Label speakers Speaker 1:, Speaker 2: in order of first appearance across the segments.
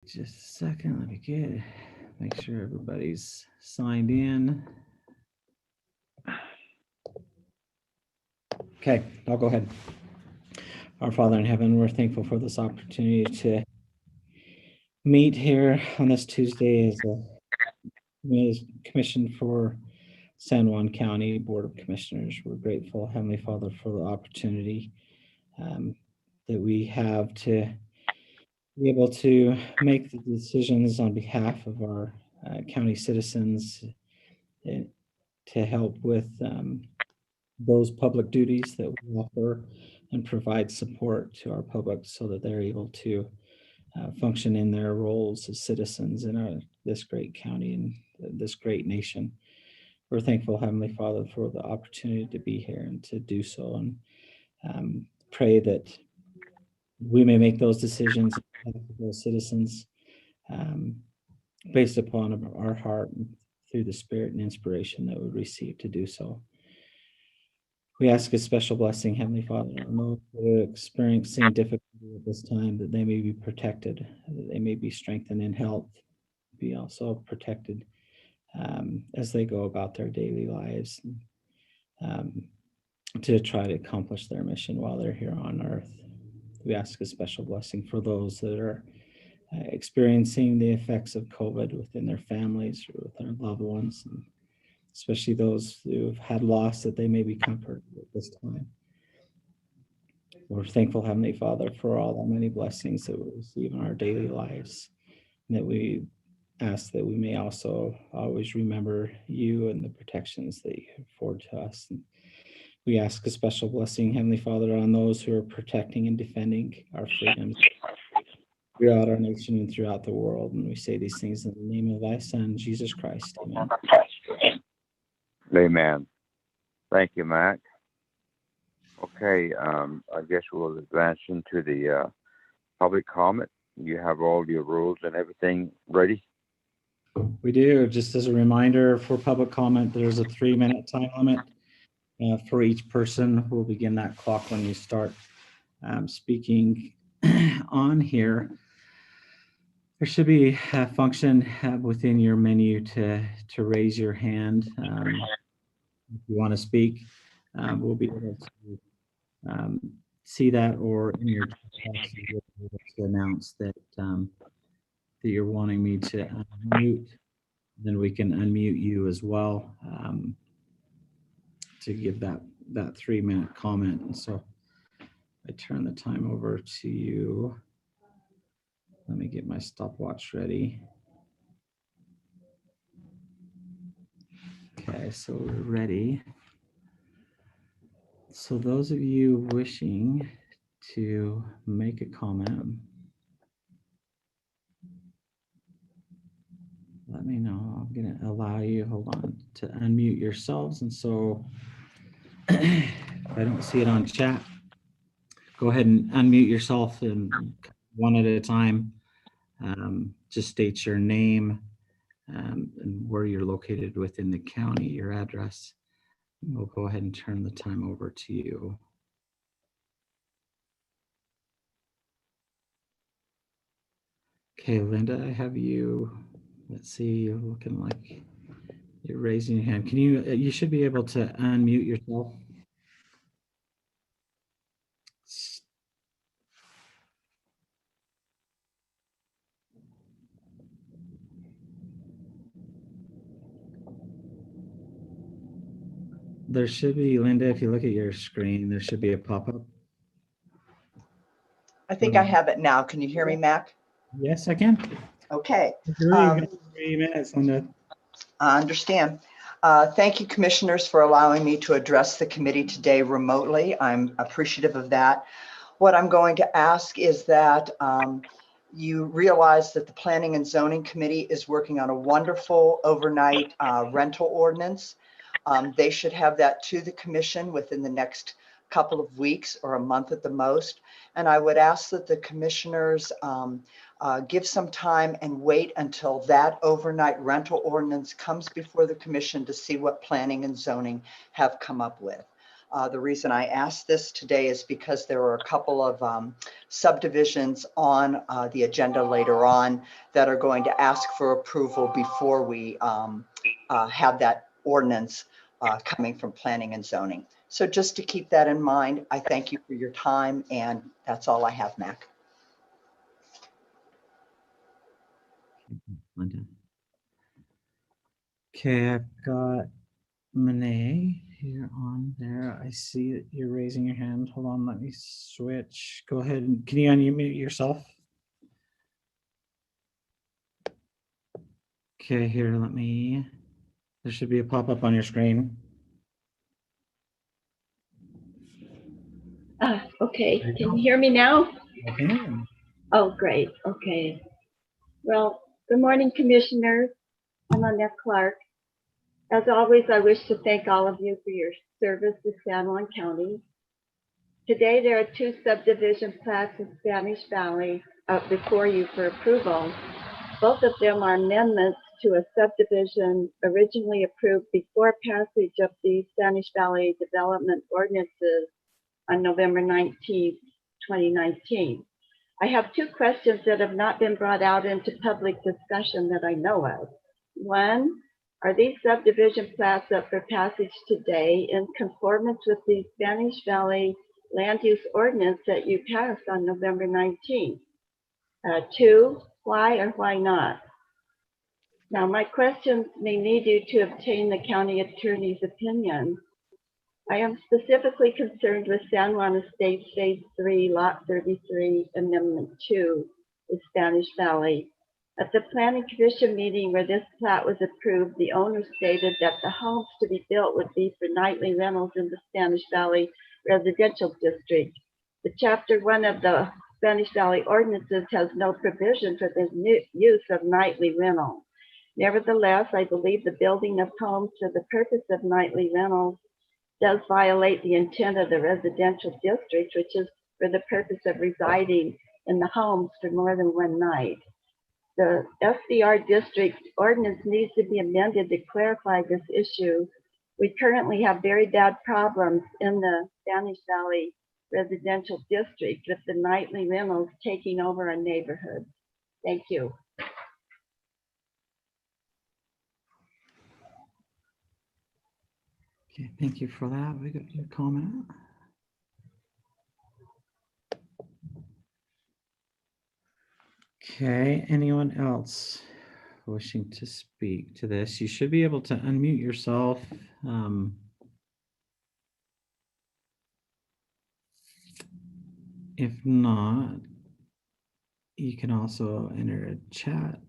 Speaker 1: Just a second. Let me make sure everybody's signed in. Okay, I'll go ahead. Our Father in heaven, we're thankful for this opportunity to meet here on this Tuesday as a commission for San Juan County Board of Commissioners. We're grateful, Heavenly Father, for the opportunity that we have to be able to make the decisions on behalf of our county citizens to help with those public duties that we offer and provide support to our public so that they're able to function in their roles as citizens in this great county and this great nation. We're thankful, Heavenly Father, for the opportunity to be here and to do so, and pray that we may make those decisions for those citizens based upon our heart and through the spirit and inspiration that we receive to do so. We ask a special blessing, Heavenly Father, on those that are experiencing difficulty at this time, that they may be protected, that they may be strengthened in health, be also protected as they go about their daily lives to try to accomplish their mission while they're here on earth. We ask a special blessing for those that are experiencing the effects of COVID within their families or with their loved ones, and especially those who have had loss, that they may be comforted at this time. We're thankful, Heavenly Father, for all the many blessings that we receive in our daily lives, and that we ask that we may also always remember you and the protections that you afford to us. And we ask a special blessing, Heavenly Father, on those who are protecting and defending our freedoms throughout our nation and throughout the world. And we say these things in the name of thy Son, Jesus Christ. Amen.
Speaker 2: Amen. Thank you, Mac. Okay, I guess we'll advance into the public comment. You have all your rules and everything ready?
Speaker 1: We do. Just as a reminder, for public comment, there's a 3-minute time limit for each person. We'll begin that clock when you start speaking on here. There should be a function within your menu to raise your hand. If you want to speak, we'll be able to see that, or in your text, you'll be able to announce that that you're wanting me to unmute. Then we can unmute you as well to give that 3-minute comment. And so I turn the time over to you. Let me get my stopwatch ready. Okay, so we're ready. So those of you wishing to make a comment, let me know. I'm going to allow you, hold on, to unmute yourselves. And so if I don't see it on chat, go ahead and unmute yourself, and one at a time. Just state your name and where you're located within the county, your address. We'll go ahead and turn the time over to you. Okay, Linda, I have you. Let's see, you're looking like you're raising your hand. Can you should be able to unmute yourself. There should be, Linda, if you look at your screen, there should be a pop-up.
Speaker 3: I think I have it now. Can you hear me, Mac?
Speaker 1: Yes, I can.
Speaker 3: Okay.
Speaker 1: 3 minutes, Linda.
Speaker 3: I understand. Thank you, commissioners, for allowing me to address the committee today remotely. I'm appreciative of that. What I'm going to ask is that you realize that the Planning and Zoning Committee is working on a wonderful overnight rental ordinance. They should have that to the commission within the next couple of weeks or a month at the most. And I would ask that the commissioners give some time and wait until that overnight rental ordinance comes before the commission to see what planning and zoning have come up with. The reason I asked this today is because there were a couple of subdivisions on the agenda later on that are going to ask for approval before we have that ordinance coming from planning and zoning. So just to keep that in mind, I thank you for your time, and that's all I have, Mac.
Speaker 1: Linda. Okay, I've got Monet here on there. I see that you're raising your hand. Hold on, let me switch. Go ahead and can you unmute yourself? Okay, here, there should be a pop-up on your screen.
Speaker 4: Okay, can you hear me now?
Speaker 1: Okay.
Speaker 4: Oh, great, okay. Well, good morning, Commissioners. I'm Annette Clark. As always, I wish to thank all of you for your service to San Juan County. Today, there are 2 subdivision plats in Spanish Valley up before you for approval. Both of them are amendments to a subdivision originally approved before passage of the Spanish Valley Development Ordinances on November 19th, 2019. I have 2 questions that have not been brought out into public discussion that I know of. One, are these subdivision plats up for passage today in conformance with the Spanish Valley Land Use Ordinance that you passed on November 19th? 2, why or why not? Now, my questions may need you to obtain the county attorney's opinion. I am specifically concerned with San Juan Estates Phase 3, Lot 33, Amendment 2, the Spanish Valley. At the Planning Commission meeting where this plat was approved, the owner stated that the homes to be built would be for nightly rentals in the Spanish Valley Residential District. The Chapter 1 of the Spanish Valley Ordinances has no provision for the use of nightly rental. Nevertheless, I believe the building of homes for the purpose of nightly rentals does violate the intent of the residential district, which is for the purpose of residing in the homes for more than one night. The SVR district ordinance needs to be amended to clarify this issue. We currently have very bad problems in the Spanish Valley residential district with the nightly rentals taking over our neighborhood. Thank you.
Speaker 1: Okay, thank you for that. We got your comment. Okay, anyone else wishing to speak to this? You should be able to unmute yourself. If not, you can also enter a chat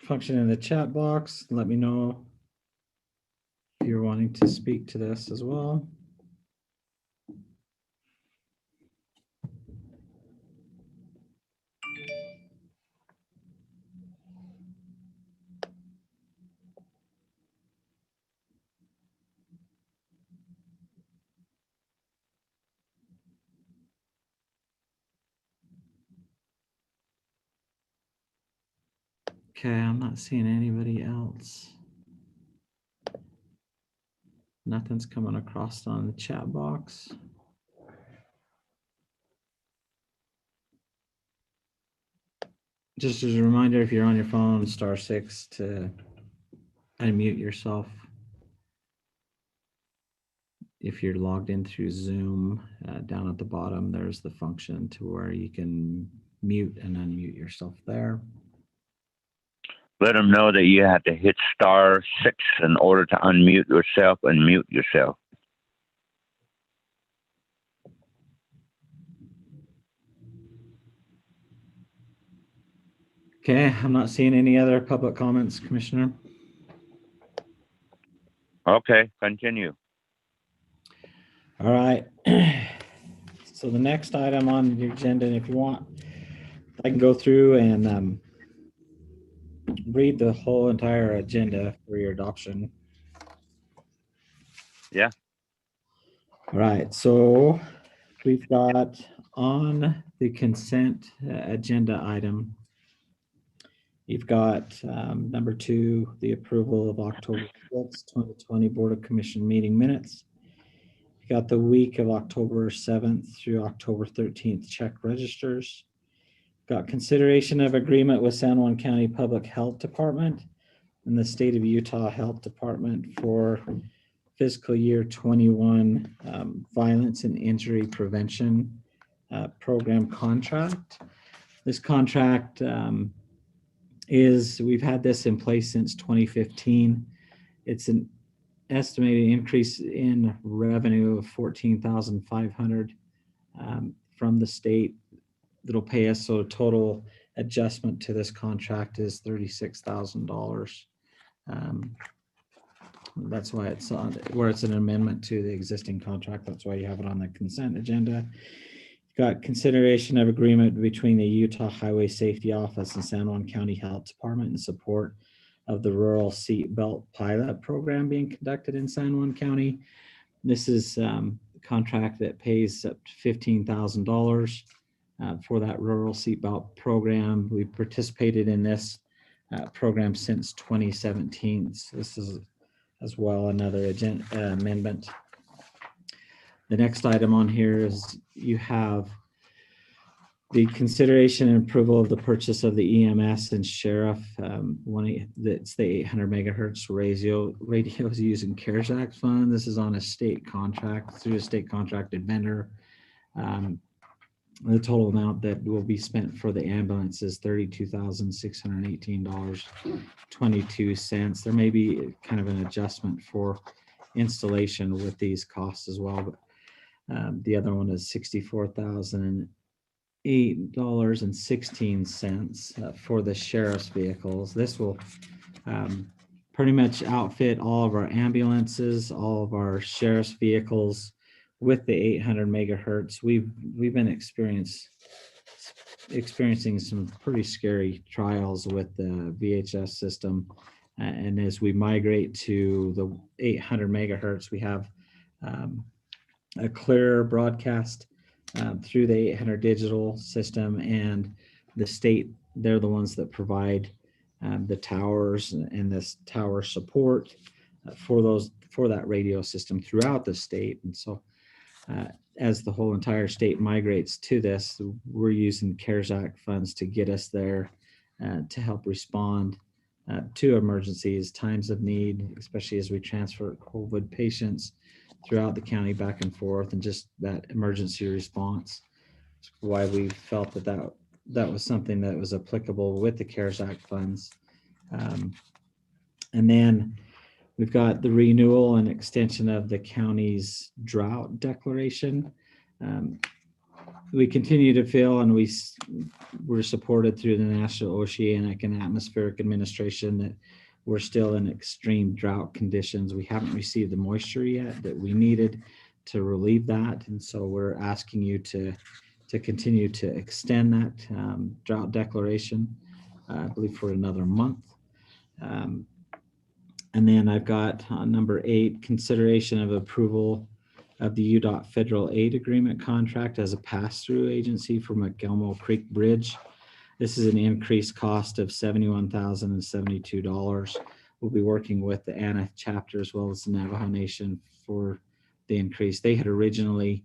Speaker 1: function in the chat box. Let me know if you're wanting to speak to this as well. Okay, I'm not seeing anybody else. Nothing's coming across on the chat box. Just as a reminder, if you're on your phone, *6 to unmute yourself. If you're logged in through Zoom, down at the bottom, there's the function to where you can mute and unmute yourself there.
Speaker 2: Let them know that you have to hit *6 in order to unmute yourself and mute yourself.
Speaker 1: Okay, I'm not seeing any other public comments, Commissioner.
Speaker 2: Okay, continue.
Speaker 1: All right. So the next item on the agenda, and if you want, I can go through and read the whole entire agenda for your adoption.
Speaker 2: Yeah.
Speaker 1: All right, so we've got on the consent agenda item, you've got number 2, the approval of October 6, 2020 Board of Commission meeting minutes. Got the week of October 7th through October 13th check registers. Got consideration of agreement with San Juan County Public Health Department and the State of Utah Health Department for fiscal year 21 violence and injury prevention program contract. This contract we've had this in place since 2015. It's an estimated increase in revenue of $14,500 from the state that'll pay us. So total adjustment to this contract is $36,000. That's why it's on where it's an amendment to the existing contract. That's why you have it on the consent agenda. Got consideration of agreement between the Utah Highway Safety Office and San Juan County Health Department in support of the Rural Seatbelt Pilot Program being conducted in San Juan County. This is a contract that pays up to $15,000 for that Rural Seatbelt Program. We've participated in this program since 2017. So this is as well another amendment. The next item on here is you have the consideration and approval of the purchase of the EMS and sheriff. That's the 800 megahertz radios using CARES Act fund. This is on a state contract through a state contracted vendor. The total amount that will be spent for the ambulance is $32,618.22. There may be kind of an adjustment for installation with these costs as well, but the other one is $64,008.16 for the sheriff's vehicles. This will pretty much outfit all of our ambulances, all of our sheriff's vehicles with the 800 megahertz. We've been experiencing some pretty scary trials with the VHF system, and as we migrate to the 800 megahertz, we have a clearer broadcast through the 800 digital system, and the state, they're the ones that provide the towers and this tower support for that radio system throughout the state. And so as the whole entire state migrates to this, we're using CARES Act funds to get us there to help respond to emergencies, times of need, especially as we transfer COVID patients throughout the county back and forth, and just that emergency response. That's why we felt that was something that was applicable with the CARES Act funds. And then we've got the renewal and extension of the county's drought declaration. We continue to feel, and we're supported through the National Oceanic and Atmospheric Administration, that we're still in extreme drought conditions. We haven't received the moisture yet that we needed to relieve that. And so we're asking you to continue to extend that drought declaration, I believe for another month. And then I've got number 8, consideration of approval of the UDOT federal aid agreement contract as a pass-through agency for McElmo Creek Bridge. This is an increased cost of $71,072. We'll be working with the ANA chapter as well as the Navajo Nation for the increase. They had originally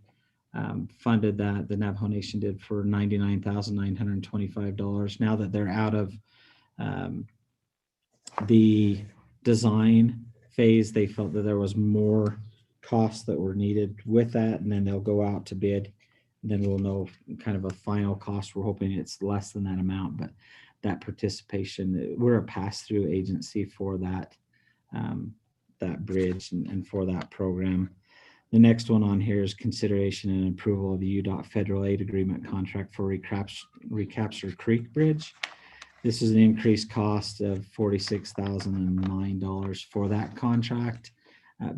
Speaker 1: funded that, the Navajo Nation did, for $99,925. Now that they're out of the design phase, they felt that there was more costs that were needed with that, and then they'll go out to bid, and then we'll know kind of a final cost. We're hoping it's less than that amount, but that participation, we're a pass-through agency for that that bridge and for that program. The next one on here is consideration and approval of the UDOT federal aid agreement contract for Recapture Creek Bridge. This is an increased cost of $46,009 for that contract.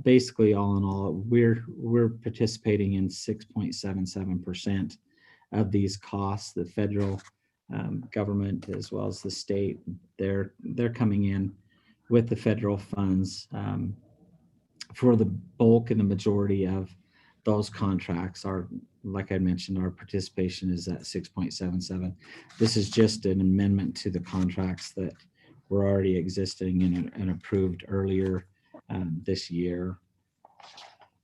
Speaker 1: Basically, all in all, we're participating in 6.77% of these costs. The federal government as well as the state, they're coming in with the federal funds for the bulk and the majority of those contracts. Like I mentioned, our participation is at 6.77. This is just an amendment to the contracts that were already existing and approved earlier this year.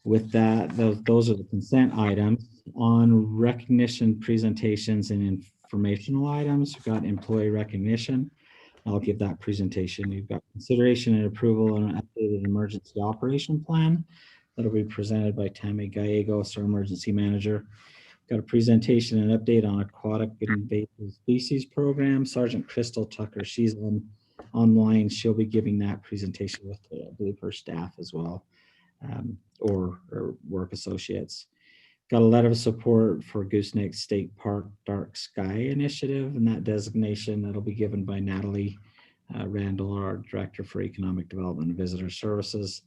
Speaker 1: With that, those are the consent items. On recognition, presentations, and informational items, we've got employee recognition. I'll give that presentation. You've got consideration and approval on an updated emergency operation plan. That'll be presented by Tammy Gallegos, our emergency manager. Got a presentation and update on aquatic invasive species program. Sergeant Crystal Tucker, she's online. She'll be giving that presentation with, I believe, her staff as well, or work associates. Got a letter of support for Gooseneck State Park Dark Sky Initiative, and that designation that'll be given by Natalie Randall, our Director for Economic Development and Visitor Services.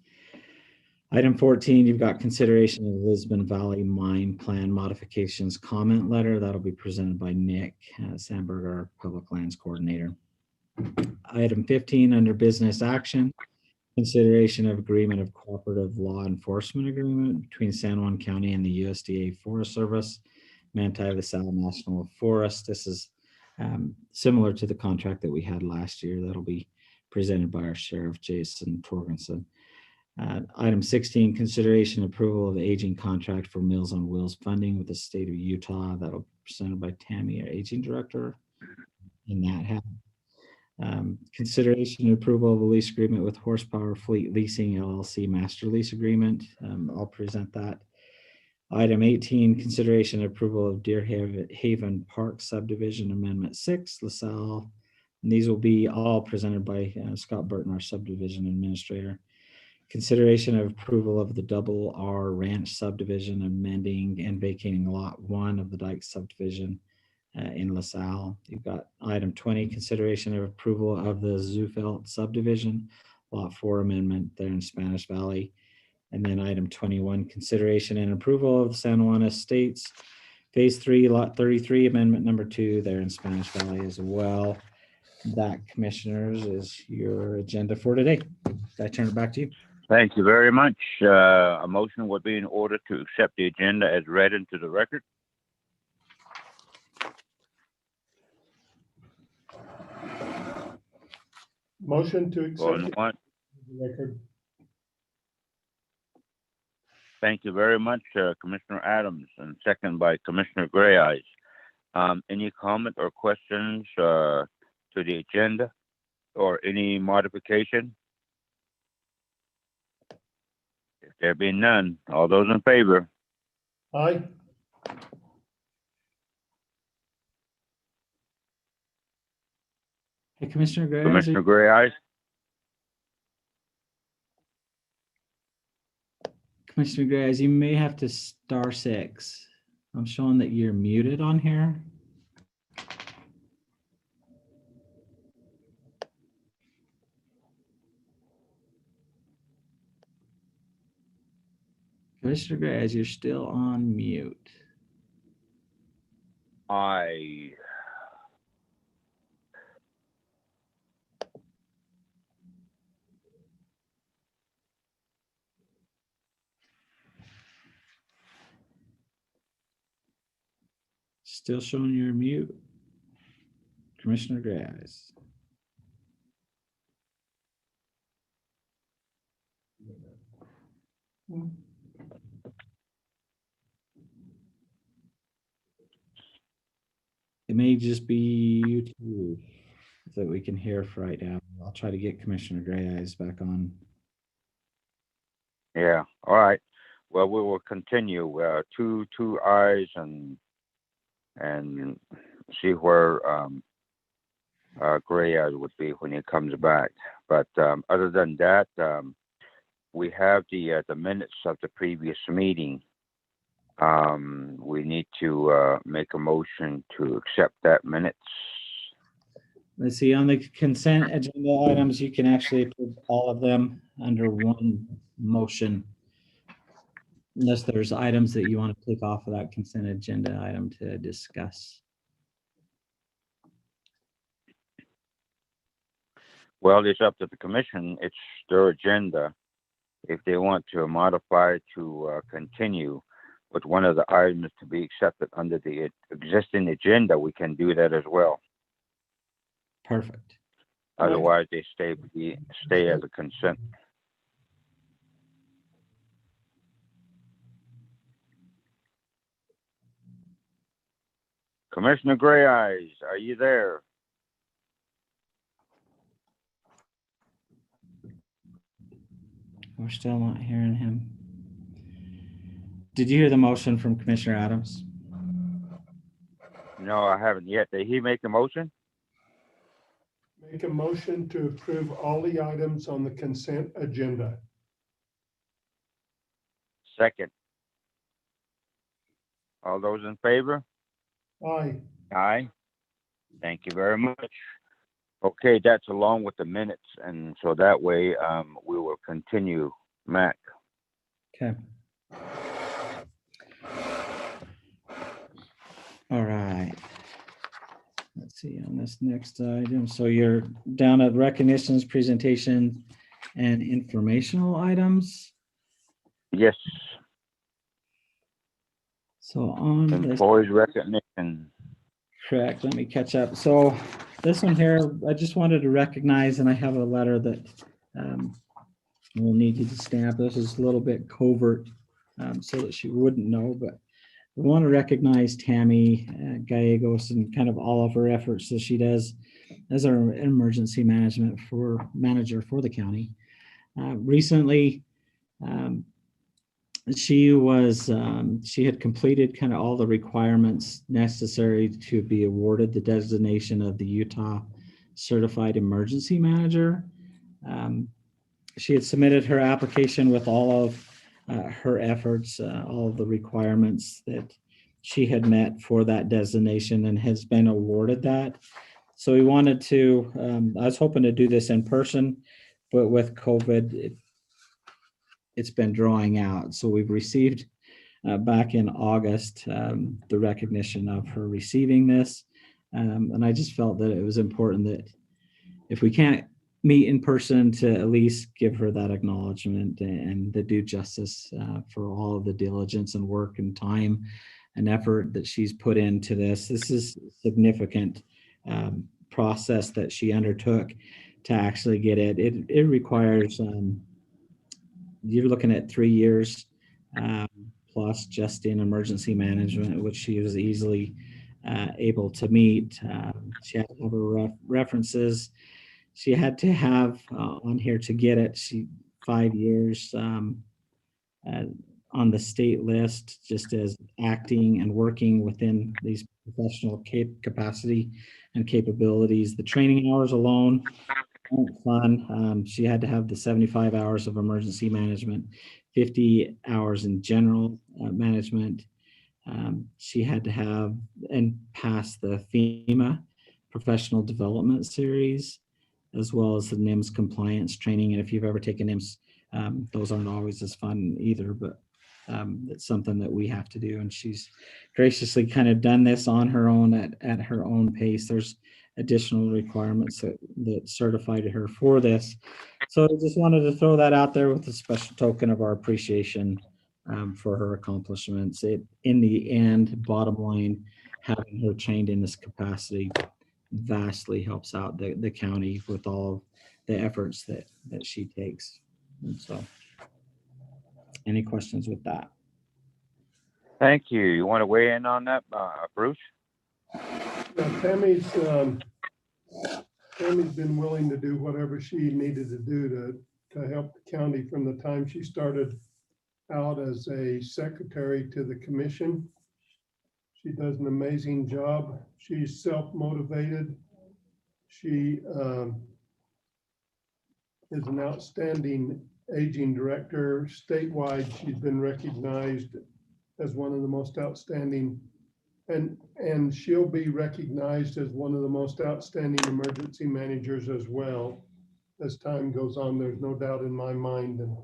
Speaker 1: Item 14, you've got consideration of the Lisbon Valley Mine Plan Modifications Comment Letter. That'll be presented by Nick Sandberg, our Public Lands Coordinator. Item 15, under Business Action, consideration of agreement of cooperative law enforcement agreement between San Juan County and the USDA Forest Service, Manti LaSalle National Forest. This is similar to the contract that we had last year. That'll be presented by our Sheriff, Jason Torgensen. Item 16, consideration approval of the aging contract for Meals on Wheels funding with the state of Utah. That'll be presented by Tammy, our aging director. And that happened. Consideration and approval of a lease agreement with Horsepower Fleet Leasing LLC master lease agreement. I'll present that. Item 18, consideration and approval of Deer Haven Park Subdivision Amendment 6, LaSalle. And these will be all presented by Scott Burton, our subdivision administrator. Consideration of approval of the Double R Ranch subdivision, amending and vacating lot 1 of the Dyke subdivision in LaSalle. You've got item 20, consideration of approval of the Zufelt subdivision, lot 4 amendment there in Spanish Valley. And then item 21, consideration and approval of the San Juan Estates phase 3, lot 33 amendment number 2 there in Spanish Valley as well. That, commissioners, is your agenda for today. I turn it back to you.
Speaker 2: Thank you very much. A motion would be in order to accept the agenda as read into the record.
Speaker 5: Motion to accept
Speaker 2: Going
Speaker 5: the
Speaker 2: once.
Speaker 5: record.
Speaker 2: Thank you very much, Commissioner Adams, and second by Commissioner Gray Eyes. Any comment or questions to the agenda or any modification? If there be none, all those in favor?
Speaker 5: Aye.
Speaker 1: Hey, Commissioner Gray.
Speaker 2: Commissioner Gray Eyes?
Speaker 1: Commissioner Gray, you may have to *6. I'm showing that you're muted on here. Commissioner Gray, you're still on mute. Still showing you're mute. Commissioner Gray. It may just be YouTube that we can hear for right now. I'll try to get Commissioner Gray Eyes back on.
Speaker 2: Yeah, all right. Well, we will continue two eyes and see where Gray Eyes would be when he comes back. But other than that, we have the minutes of the previous meeting. We need to make a motion to accept that minutes.
Speaker 1: Let's see, on the consent agenda items, you can actually put all of them under one motion, unless there's items that you want to take off of that consent agenda item to discuss.
Speaker 2: Well, it's up to the commission. It's their agenda. If they want to modify to continue with one of the items to be accepted under the existing agenda, we can do that as well.
Speaker 1: Perfect.
Speaker 2: Otherwise, they stay as a consent. Commissioner Gray Eyes, are you there?
Speaker 1: We're still not hearing him. Did you hear the motion from Commissioner Adams?
Speaker 2: No, I haven't yet. Did he make a motion?
Speaker 5: Make a motion to approve all the items on the consent agenda.
Speaker 2: Second. All those in favor?
Speaker 5: Aye.
Speaker 2: Aye. Thank you very much. Okay, that's along with the minutes, and so that way, we will continue. Mac.
Speaker 1: Okay. All right. Let's see on this next item. So you're down at recognitions, presentation, and informational items.
Speaker 2: Yes,
Speaker 1: So on this,
Speaker 2: employees recognition.
Speaker 1: correct, let me catch up. So this one here, I just wanted to recognize, and I have a letter that we'll need you to stamp. This is a little bit covert, so that she wouldn't know, but we want to recognize Tammy Gallegos and kind of all of her efforts that she does as our emergency management manager for the county. Recently, she had completed kind of all the requirements necessary to be awarded the designation of the Utah Certified Emergency Manager. She had submitted her application with all of her efforts, all of the requirements that she had met for that designation and has been awarded that. So we wanted to, I was hoping to do this in person, but with COVID, it's been drawing out. So we've received back in August the recognition of her receiving this. And I just felt that it was important that if we can't meet in person, to at least give her that acknowledgement and the due justice for all of the diligence and work and time and effort that she's put into this. This is significant process that she undertook to actually get it. It requires, you're looking at 3 years plus just in emergency management, which she was easily able to meet. She had to have her references. She had to have on here to get it. 5 years on the state list, just as acting and working within these professional capacity and capabilities. The training hours alone aren't fun. She had to have the 75 hours of emergency management, 50 hours in general management. She had to have and pass the FEMA professional development series, as well as the NIMS compliance training. And if you've ever taken NIMS, those aren't always as fun either, but it's something that we have to do. And she's graciously kind of done this on her own at her own pace. There's additional requirements that certified her for this. So I just wanted to throw that out there with a special token of our appreciation for her accomplishments. In the end, bottom line, having her trained in this capacity vastly helps out the county with all of the efforts that she takes. And so, any questions with that?
Speaker 2: Thank you. You want to weigh in on that, Bruce?
Speaker 5: Now, Tammy's been willing to do whatever she needed to do to help the county from the time she started out as a secretary to the commission. She does an amazing job. She's self-motivated. She is an outstanding aging director. Statewide, she's been recognized as one of the most outstanding, and she'll be recognized as one of the most outstanding emergency managers as well as time goes on. There's no doubt in my mind. And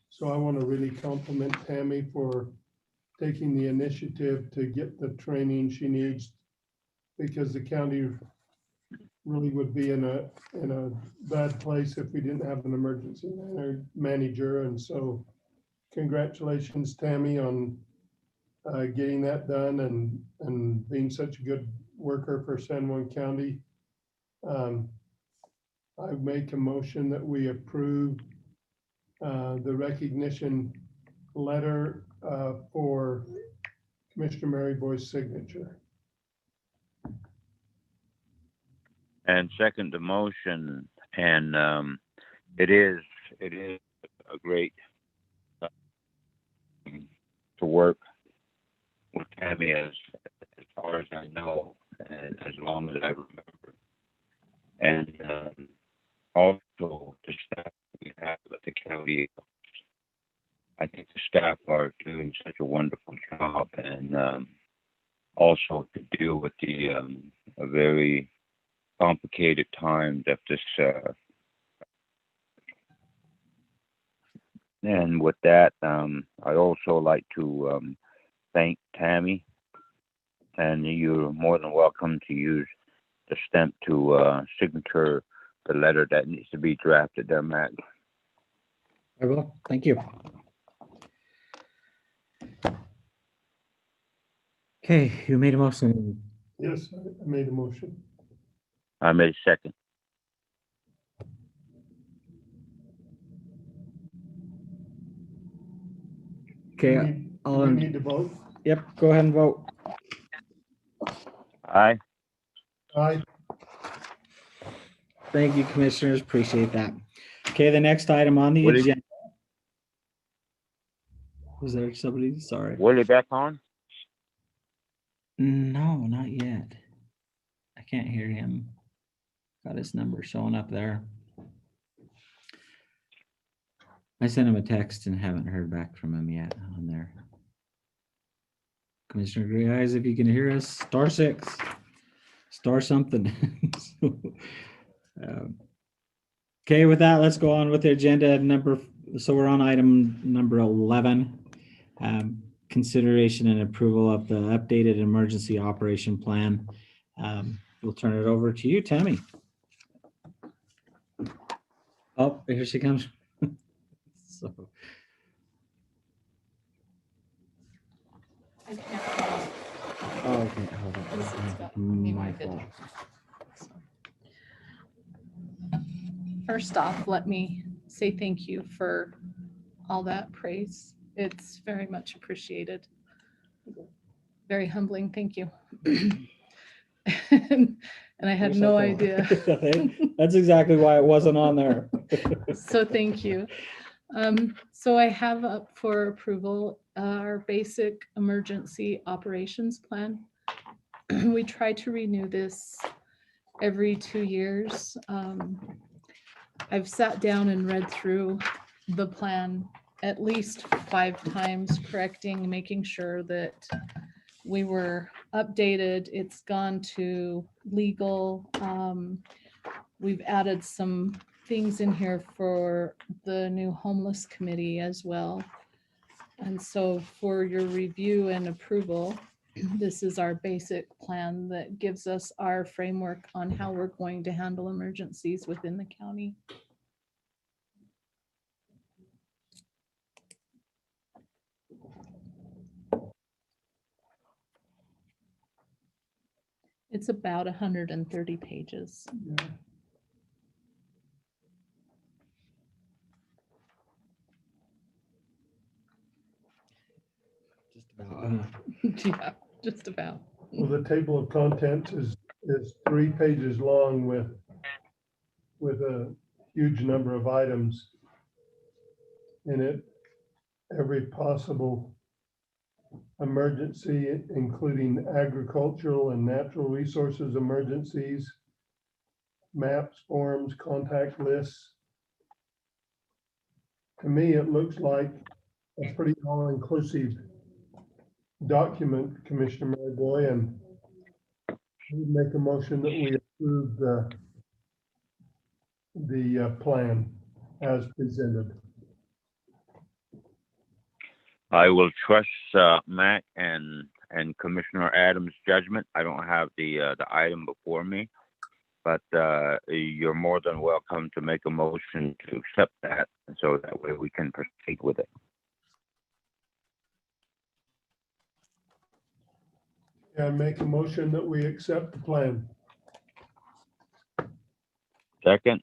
Speaker 5: so I want to really compliment Tammy for taking the initiative to get the training she needs, because the county really would be in a bad place if we didn't have an emergency manager. And so congratulations, Tammy, on getting that done and being such a good worker for San Juan County. I make a motion that we approve the recognition letter for Commissioner Mary Boy's signature.
Speaker 2: and second the motion. And it is a great to work with Tammy as far as I know, and as long as I remember. And also the staff we have at the county. I think the staff are doing such a wonderful job, and also to deal with the a very complicated time that this. And with that, I'd also like to thank Tammy, and you're more than welcome to use the stamp to signature the letter that needs to be drafted there, Matt.
Speaker 1: I will. Thank you. Okay, you made a motion.
Speaker 5: Yes, I made a motion.
Speaker 2: I made a second.
Speaker 1: Okay,
Speaker 5: Do we need to vote?
Speaker 1: yep, go ahead and vote.
Speaker 2: Aye.
Speaker 5: Aye.
Speaker 1: Thank you, commissioners. Appreciate that. Okay, the next item on the
Speaker 2: Willie?
Speaker 1: agenda. Was there somebody? Sorry.
Speaker 2: Willie back on?
Speaker 1: No, not yet. I can't hear him. Got his number showing up there. I sent him a text and haven't heard back from him yet on there. Commissioner Gray Eyes, if you can hear us, *6, star something. Okay, with that, let's go on with the agenda number. So we're on item number 11. Consideration and approval of the updated emergency operation plan. We'll turn it over to you, Tammy. Oh, here she comes. So,
Speaker 6: I can't.
Speaker 1: oh, okay, hold on.
Speaker 6: This has got me
Speaker 1: My
Speaker 6: muted.
Speaker 1: fault.
Speaker 6: First off, let me say thank you for all that praise. It's very much appreciated. Very humbling. Thank you. And I had no idea.
Speaker 1: That's exactly why it wasn't on there.
Speaker 6: So thank you. So I have up for approval our basic emergency operations plan. We try to renew this every 2 years. I've sat down and read through the plan at least 5 times, correcting, making sure that we were updated. It's gone to legal. We've added some things in here for the new homeless committee as well. And so for your review and approval, this is our basic plan that gives us our framework on how we're going to handle emergencies within the county. It's about 130 pages.
Speaker 5: Yeah.
Speaker 1: Just about.
Speaker 6: Yeah, just about.
Speaker 5: Well, the table of contents is 3 pages long with a huge number of items in it. Every possible emergency, including agricultural and natural resources emergencies, maps, forms, contact lists. To me, it looks like a pretty all-inclusive document, Commissioner Maryboy, and I would make a motion that we approve the plan as presented.
Speaker 2: I will trust Matt and Commissioner Adams' judgment. I don't have the item before me, but you're more than welcome to make a motion to accept that, so that way we can proceed with it.
Speaker 5: I make a motion that we accept the plan.
Speaker 2: Second.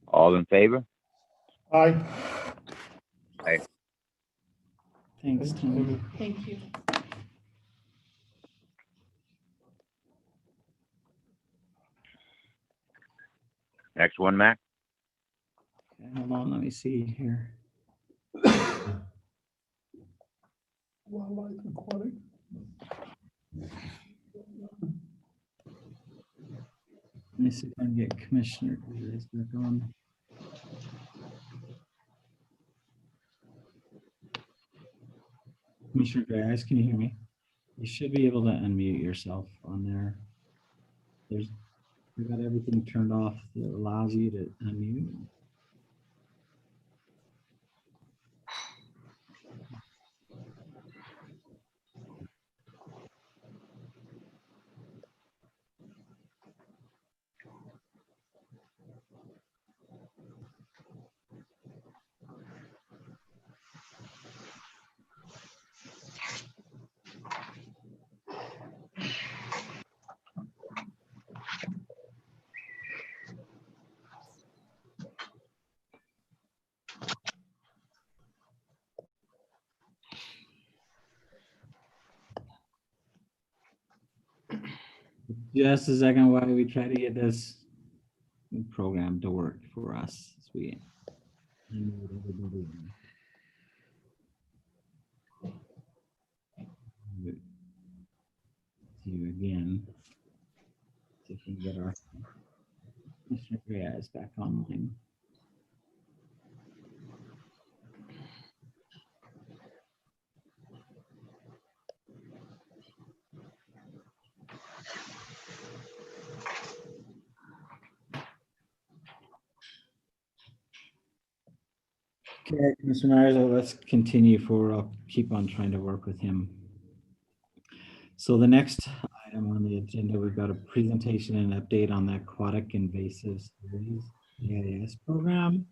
Speaker 2: All in favor?
Speaker 5: Aye.
Speaker 1: Thanks, Tammy.
Speaker 6: Thank you.
Speaker 2: Next one, Mac.
Speaker 1: Okay, hold on, let me see here.
Speaker 5: Wildlife aquatic.
Speaker 1: Let me see if I can get Commissioner Gutierrez back on. Commissioner Gutierrez, can you hear me? You should be able to unmute yourself on there. We've got everything turned off that allows you to unmute. Just a second while we try to get this program to work for us. As we unmute everybody. You again. See if we can get our Commissioner Gutierrez back online. Okay, Mr. Myers, let's continue forward. I'll keep on trying to work with him. So the next item on the agenda, we've got a presentation and update on the Aquatic Invasive Species AIS program.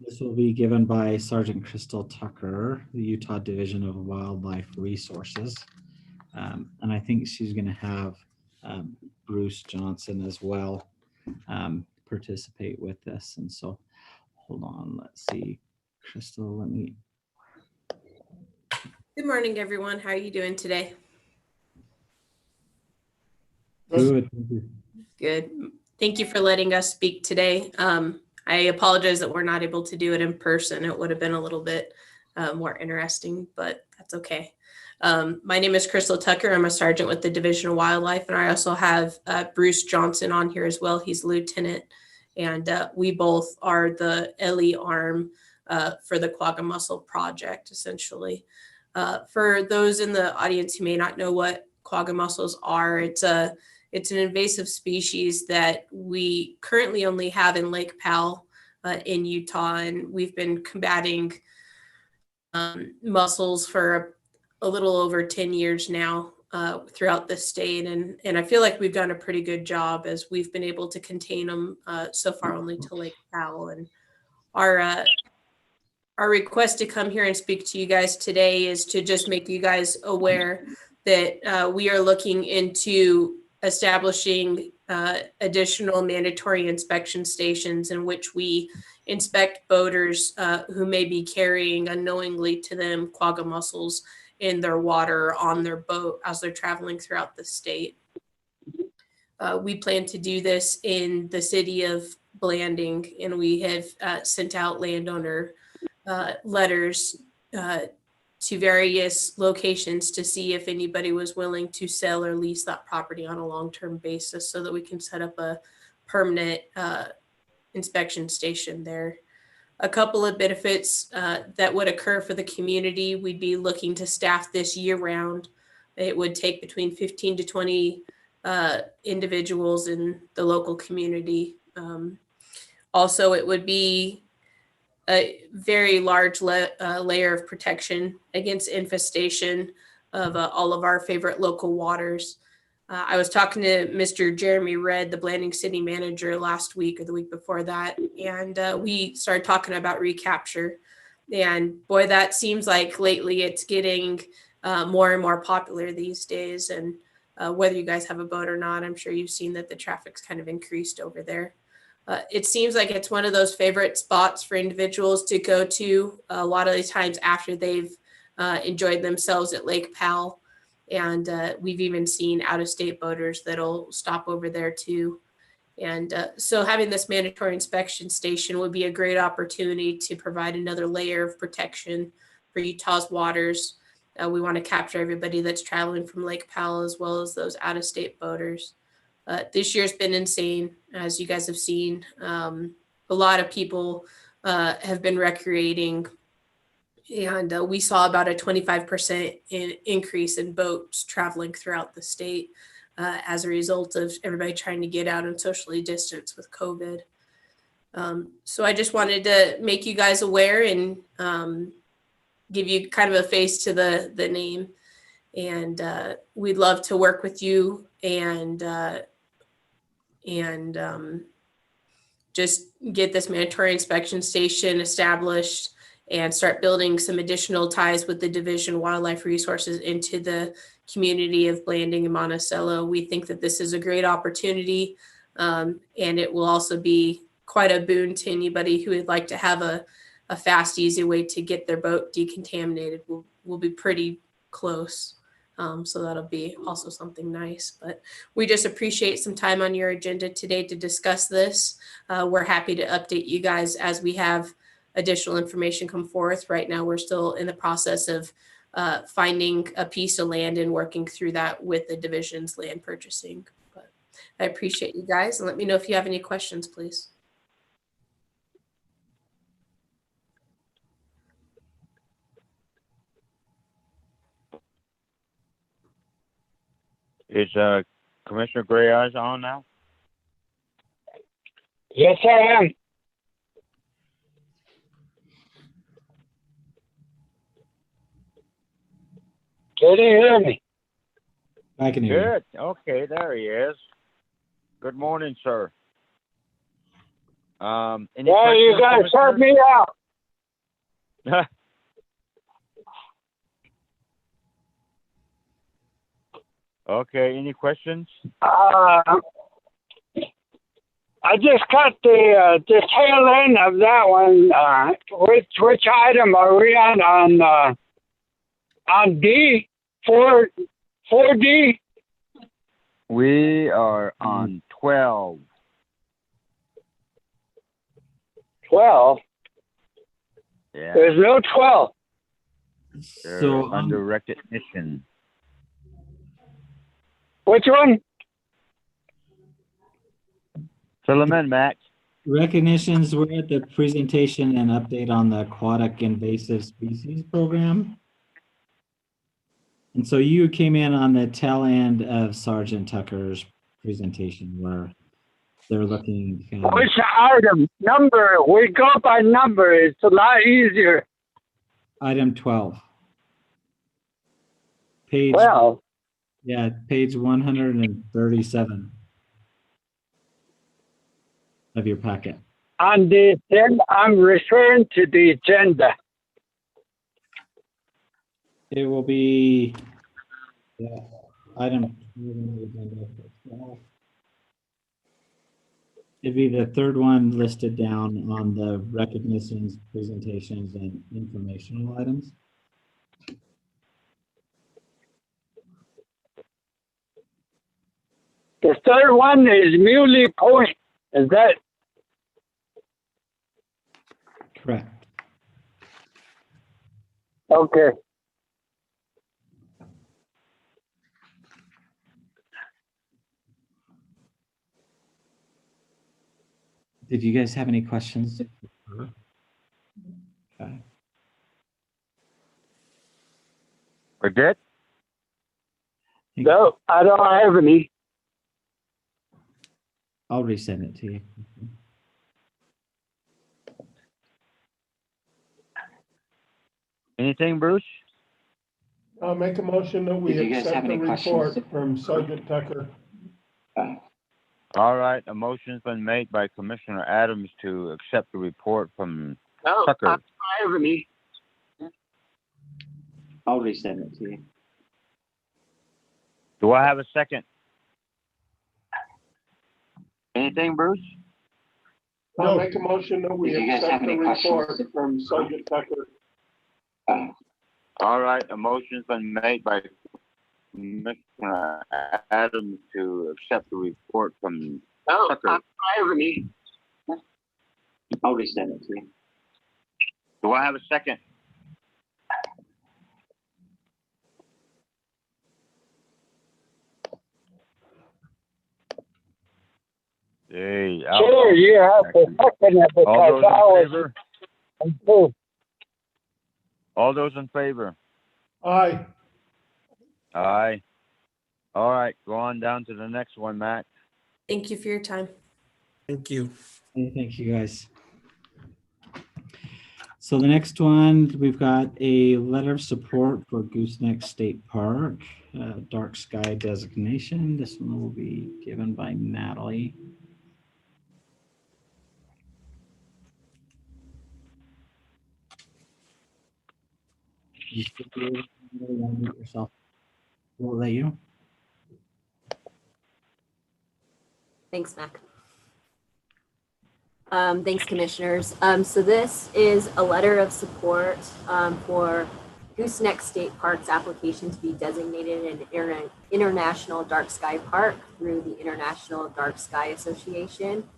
Speaker 1: This will be given by Sergeant Crystal Tucker, the Utah Division of Wildlife Resources. And I think she's going to have Bruce Johnson as well participate with this. And so hold on, let's see. Crystal, let me.
Speaker 7: Good morning, everyone. How are you doing today?
Speaker 1: Good. Thank you.
Speaker 7: Good. Thank you for letting us speak today. I apologize that we're not able to do it in person. It would have been a little bit more interesting, but that's okay. My name is Crystal Tucker. I'm a sergeant with the Division of Wildlife, and I also have Bruce Johnson on here as well. He's a lieutenant, and we both are the LE arm for the Quagga Mussel Project, essentially. For those in the audience who may not know what quagga mussels are, it's an invasive species that we currently only have in Lake Powell in Utah, and we've been combating mussels for a little over 10 years now throughout the state, and I feel like we've done a pretty good job as we've been able to contain them so far only to Lake Powell. And our request to come here and speak to you guys today is to just make you guys aware that we are looking into establishing additional mandatory inspection stations in which we inspect boaters who may be carrying unknowingly to them quagga mussels in their water on their boat as they're traveling throughout the state. We plan to do this in the city of Blanding, and we have sent out landowner letters to various locations to see if anybody was willing to sell or lease that property on a long-term basis so that we can set up a permanent inspection station there. A couple of benefits that would occur for the community: we'd be looking to staff this year-round. It would take between 15 to 20 individuals in the local community. Also, it would be a very large layer of protection against infestation of all of our favorite local waters. I was talking to Mr. Jeremy Redd, the Blanding City Manager, last week or the week before that, and we started talking about recapture. And boy, that seems like lately it's getting more and more popular these days. And whether you guys have a boat or not, I'm sure you've seen that the traffic's kind of increased over there. It seems like it's one of those favorite spots for individuals to go to a lot of the times after they've enjoyed themselves at Lake Powell. And we've even seen out-of-state boaters that'll stop over there too. And so having this mandatory inspection station would be a great opportunity to provide another layer of protection for Utah's waters. We want to capture everybody that's traveling from Lake Powell as well as those out-of-state boaters. This year's been insane, as you guys have seen. A lot of people have been recreating, and we saw about a 25% increase in boats traveling throughout the state as a result of everybody trying to get out and socially distance with COVID. So I just wanted to make you guys aware and give you kind of a face to the name. And we'd love to work with you and just get this mandatory inspection station established and start building some additional ties with the Division of Wildlife Resources into the community of Blanding and Monticello. We think that this is a great opportunity, and it will also be quite a boon to anybody who would like to have a fast, easy way to get their boat decontaminated. We'll be pretty close. So that'll be also something nice. But we just appreciate some time on your agenda today to discuss this. We're happy to update you guys as we have additional information come forth. Right now, we're still in the process of finding a piece of land and working through that with the division's land purchasing. But I appreciate you guys, and let me know if you have any questions, please.
Speaker 2: Is Commissioner Gray Eyes on now?
Speaker 8: Yes, I am. Can you hear me?
Speaker 1: I can hear you.
Speaker 2: Good. Okay, there he is. Good morning, sir. Any
Speaker 8: Well, you
Speaker 2: questions,
Speaker 8: gotta sort
Speaker 2: Commissioner?
Speaker 8: me out.
Speaker 2: Okay, any questions?
Speaker 8: I just got the tail end of that one. Which item are we on D? 4D?
Speaker 2: We are on 12.
Speaker 8: 12?
Speaker 2: Yeah,
Speaker 8: There's no 12.
Speaker 2: they're
Speaker 1: So
Speaker 2: under recognition.
Speaker 8: Which one?
Speaker 2: Fill them in, Max.
Speaker 1: recognitions, we're at the presentation and update on the aquatic invasive species program. And so you came in on the tail end of Sergeant Tucker's presentation where they're looking.
Speaker 8: Which item? Number. We go by number. It's a lot easier.
Speaker 1: Item 12. Page,
Speaker 8: Well,
Speaker 1: yeah, page 137 of your packet.
Speaker 8: on the agenda, I'm referring to the agenda.
Speaker 1: It will be, yeah, item. It'd be the third one listed down on the recognitions, presentations, and informational items.
Speaker 8: The third one is Muley Point. Is that
Speaker 1: Correct.
Speaker 8: okay?
Speaker 1: Did you guys have any questions? Okay.
Speaker 2: We're good?
Speaker 8: No, I don't have any.
Speaker 1: I'll resend it to you.
Speaker 2: Anything, Bruce?
Speaker 5: I'll make a motion that we
Speaker 1: Did you guys
Speaker 5: accept
Speaker 1: have
Speaker 5: the
Speaker 1: any
Speaker 5: report
Speaker 1: questions?
Speaker 5: from Sergeant Tucker.
Speaker 2: All right, a motion's been made by Commissioner Adams to accept the report from
Speaker 8: No,
Speaker 2: Tucker.
Speaker 8: I don't have any.
Speaker 1: I'll resend it to you.
Speaker 2: Do I have a second? Anything, Bruce?
Speaker 5: I'll make a motion that we
Speaker 1: Did you guys
Speaker 5: accept
Speaker 1: have
Speaker 5: the
Speaker 1: any
Speaker 5: report
Speaker 1: questions?
Speaker 5: from Sergeant Tucker.
Speaker 2: All right, a motion's been made by Commissioner Adams to accept the report from
Speaker 8: Oh,
Speaker 2: Tucker.
Speaker 8: I have any. I'll resend it to you.
Speaker 2: Do I have a second? Hey,
Speaker 8: Sure, you have to second it
Speaker 2: all
Speaker 8: because I
Speaker 2: those in
Speaker 8: was
Speaker 2: favor?
Speaker 8: approved.
Speaker 2: All those in favor?
Speaker 5: Aye.
Speaker 2: Aye. All right, go on down to the next one, Matt.
Speaker 7: Thank you for your time.
Speaker 9: Thank you.
Speaker 1: Hey, thank you, guys. So the next one, we've got a letter of support for Gooseneck State Park, dark sky designation. This one will be given by Natalie. You should be able to unmute yourself. Will that you?
Speaker 10: Thanks, Mac. Thanks, commissioners. So this is a letter of support for Gooseneck State Park's application to be designated an international dark sky park through the International Dark Sky Association.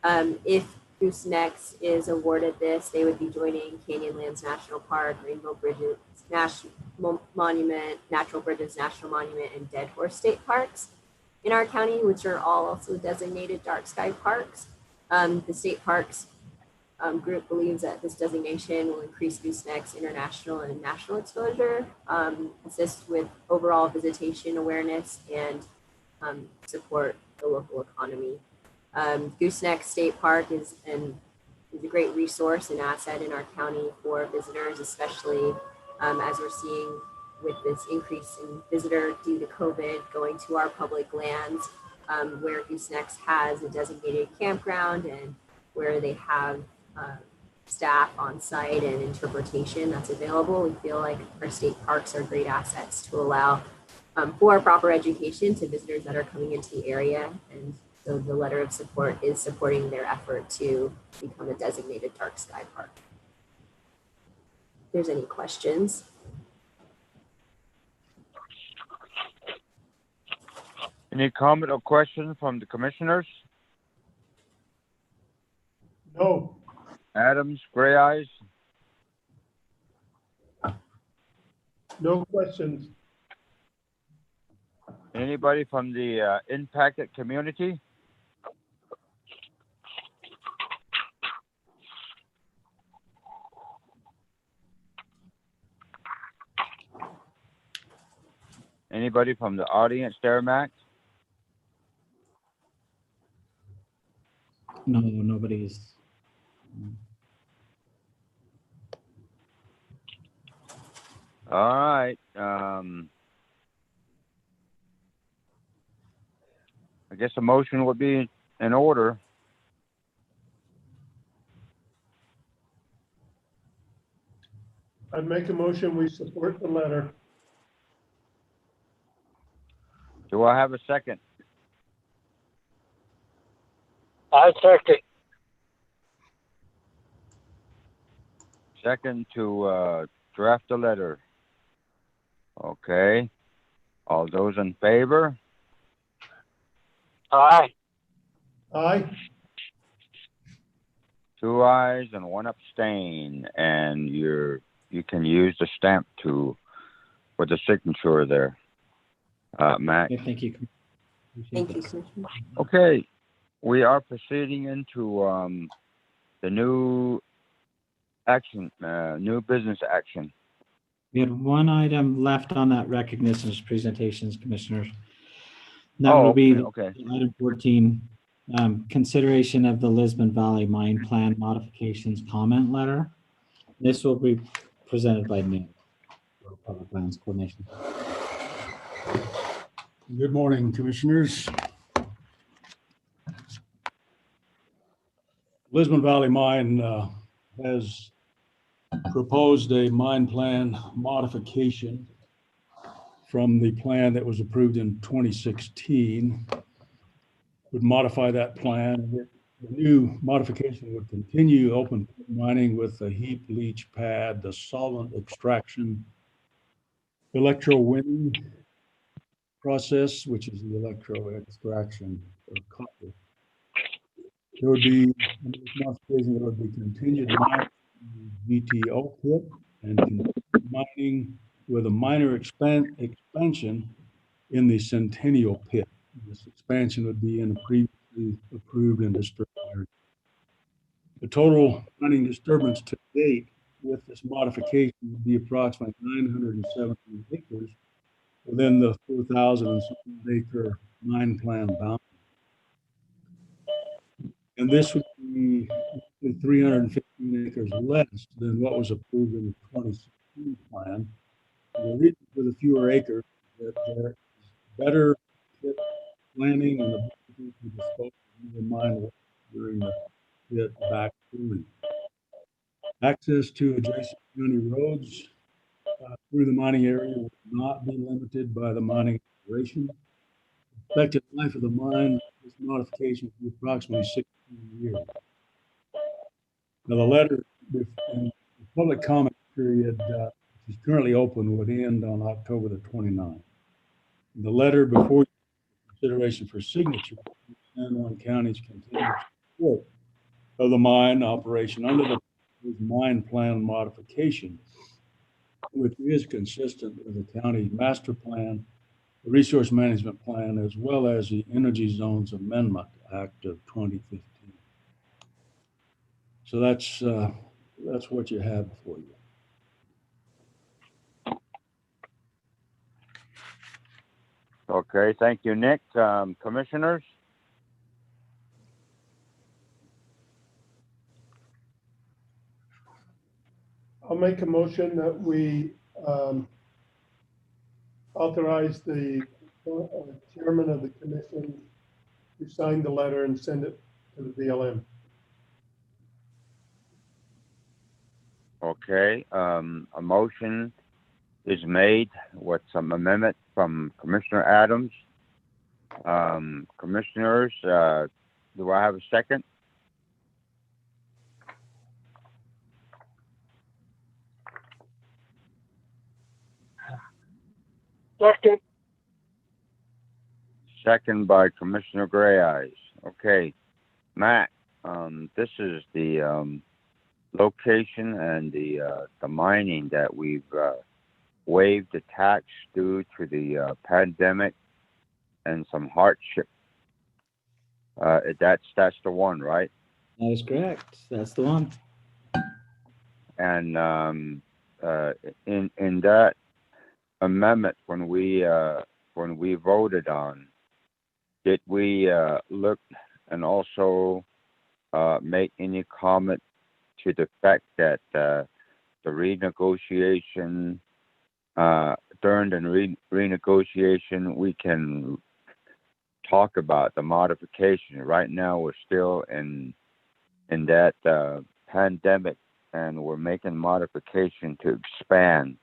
Speaker 10: If Gooseneck is awarded this, they would be joining Canyonlands National Park, Rainbow Bridges National Monument, Natural Bridges National Monument, and Dead Horse State Parks in our county, which are all also designated dark sky parks. The state parks group believes that this designation will increase Gooseneck's international and national exposure, assist with overall visitation awareness, and support the local economy. Gooseneck State Park is a great resource and asset in our county for visitors, especially as we're seeing with this increase in visitor due to COVID going to our public lands, where Gooseneck has a designated campground and where they have staff on site and interpretation that's available. We feel like our state parks are great assets to allow for proper education to visitors that are coming into the area. And so the letter of support is supporting their effort to become a designated dark sky park. If there's any questions.
Speaker 2: Any comment or question from the commissioners?
Speaker 5: No.
Speaker 2: Adams, Gray Eyes?
Speaker 5: No questions.
Speaker 2: Anybody from the impacted community? Anybody from the audience there, Mac?
Speaker 1: No, nobody's.
Speaker 2: All right. I guess a motion would be in order.
Speaker 5: I'd make a motion, we support the letter.
Speaker 2: Do I have a second?
Speaker 8: I second.
Speaker 2: Second to draft a letter. Okay. All those in favor?
Speaker 8: Aye.
Speaker 5: Aye.
Speaker 2: 2 ayes and 1 abstain, and you can use the stamp for the signature there, Matt.
Speaker 1: Okay, thank you.
Speaker 10: Thank you, Commissioner.
Speaker 2: Okay, we are proceeding into the new action, new business action.
Speaker 1: We had one item left on that recognitions presentations, commissioners. That
Speaker 2: Oh,
Speaker 1: will be
Speaker 2: okay.
Speaker 1: item 14, consideration of the Lisbon Valley Mine Plan Modifications Comment Letter. This will be presented by Nick for Public Lands Coordination.
Speaker 11: Good morning, commissioners. Lisbon Valley Mine has proposed a mine plan modification from the plan that was approved in 2016. Would modify that plan. The new modification would continue open mining with the heap leach pad, the solvent extraction, electrowinning process, which is the electro extraction of copper, There would be, under this modification, there would be continued mining in the VTO pit and continued mining with a minor expansion in the Centennial pit. This expansion would be in a previously approved and disturbed area. The total mining disturbance to date with this modification would be approximately 970 acres within the 4,000 acre mine plan boundary. And this would be 315 acres less than what was approved in the 2016 plan. The reason for the fewer acres is that there is better pit planning and the ability to dispose of the mine waste during the pit backfilling. Access to adjacent county roads through the mining area will not be limited by the mining operation. Expected life of the mine, this modification will be approximately 16 years. Now, the letter in the public comment period, which is currently open, would end on October the 29th. The letter before consideration for signature, San Juan County's continued support of the mine operation under the mine plan modification, which is consistent with the county master plan, the resource management plan, as well as the Energy Zones Amendment Act of 2015. So that's what you have before you.
Speaker 2: Okay, thank you, Nick. Commissioners?
Speaker 5: I'll make a motion that we authorize the chairman of the commission to sign the letter and send it to the BLM.
Speaker 2: Okay, a motion is made with some amendment from Commissioner Adams. Commissioners, do I have a second?
Speaker 8: Second.
Speaker 2: Second by Commissioner Gray Eyes. Okay, Matt, this is the location and the mining that we've waived the tax due to the pandemic and some hardship. That's the one, right?
Speaker 1: That is correct. That's the one.
Speaker 2: And in that amendment, when we voted on, did we look and also make any comment to the fact that the renegotiation, during the renegotiation, we can talk about the modification? Right now, we're still in that pandemic, and we're making modification to expand.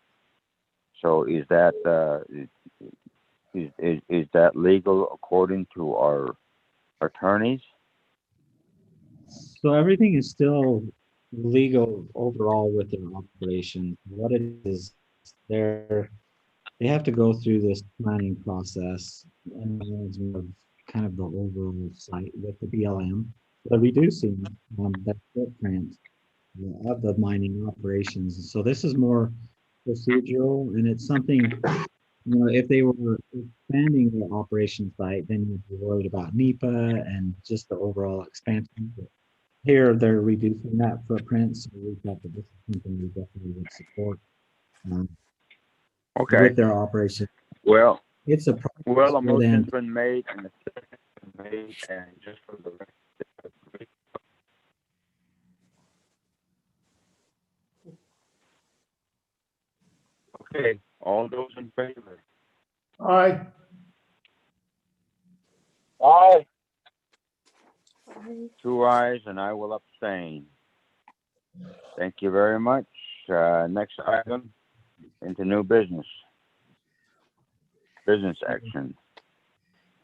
Speaker 2: So is that is that legal according to our attorneys?
Speaker 1: So everything is still legal overall with their operation. What it is, they have to go through this planning process and management of kind of the overall site with the BLM. They're reducing that footprint of the mining operations. So this is more procedural, and it's something, if they were expanding the operation site, then you'd be worried about NEPA and just the overall expansion. But here, they're reducing that footprint, so we thought that this is something we definitely would support
Speaker 2: Okay.
Speaker 1: with their operation.
Speaker 2: Well,
Speaker 1: It's a
Speaker 2: a
Speaker 1: process for them.
Speaker 2: motion's been made and a second's been made, and just for the record. Okay, all those in favor?
Speaker 5: Aye.
Speaker 8: Aye.
Speaker 2: 2 ayes, and I will abstain. Thank you very much. Next item, into new business. Business action.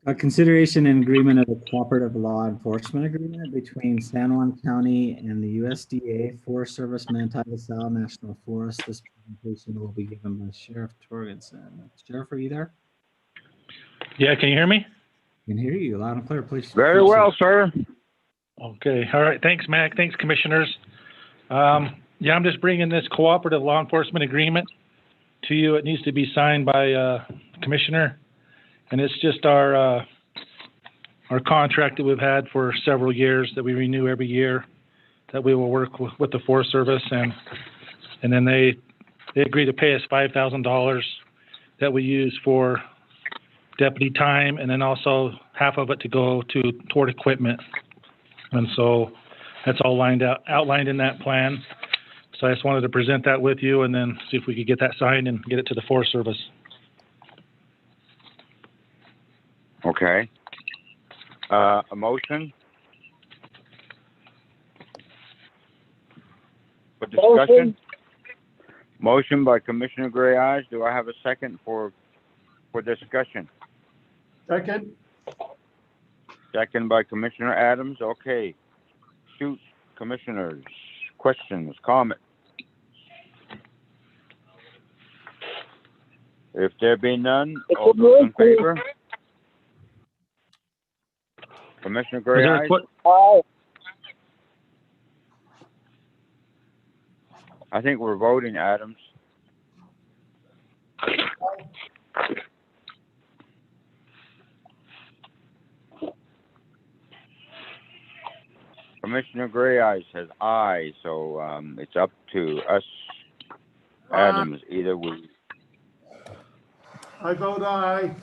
Speaker 1: A consideration and agreement of a cooperative law enforcement agreement between San Juan County and the USDA Forest Service Manti La Sal National Forest. This presentation will be given by Sheriff Torgensen. Sheriff, are you there?
Speaker 9: Yeah, can you hear me?
Speaker 1: I can hear you loud and clear, please.
Speaker 2: Very well, sir.
Speaker 9: Okay, all right, thanks, Mac, thanks, commissioners. Yeah, I'm just bringing this cooperative law enforcement agreement to you. It needs to be signed by commissioner, and it's just our contract that we've had for several years that we renew every year, that we will work with the Forest Service, and then they agree to pay us $5,000 that we use for deputy time, and then also half of it to go toward equipment. And so that's all outlined in that plan. So I just wanted to present that with you and then see if we could get that signed and get it to the Forest Service.
Speaker 2: Okay. A motion? For discussion? Motion by Commissioner Gray Eyes. Do I have a second for discussion?
Speaker 5: Second,
Speaker 2: Second by Commissioner Adams. Okay. Shoot, commissioners. Questions, comments? If there be none, all those in favor? Commissioner
Speaker 9: Is
Speaker 2: Gray
Speaker 9: there a
Speaker 2: Eyes?
Speaker 8: Aye.
Speaker 2: I think we're voting, Adams. Commissioner Gray Eyes says aye, so it's up to us, Adams. Either we.
Speaker 5: I vote aye.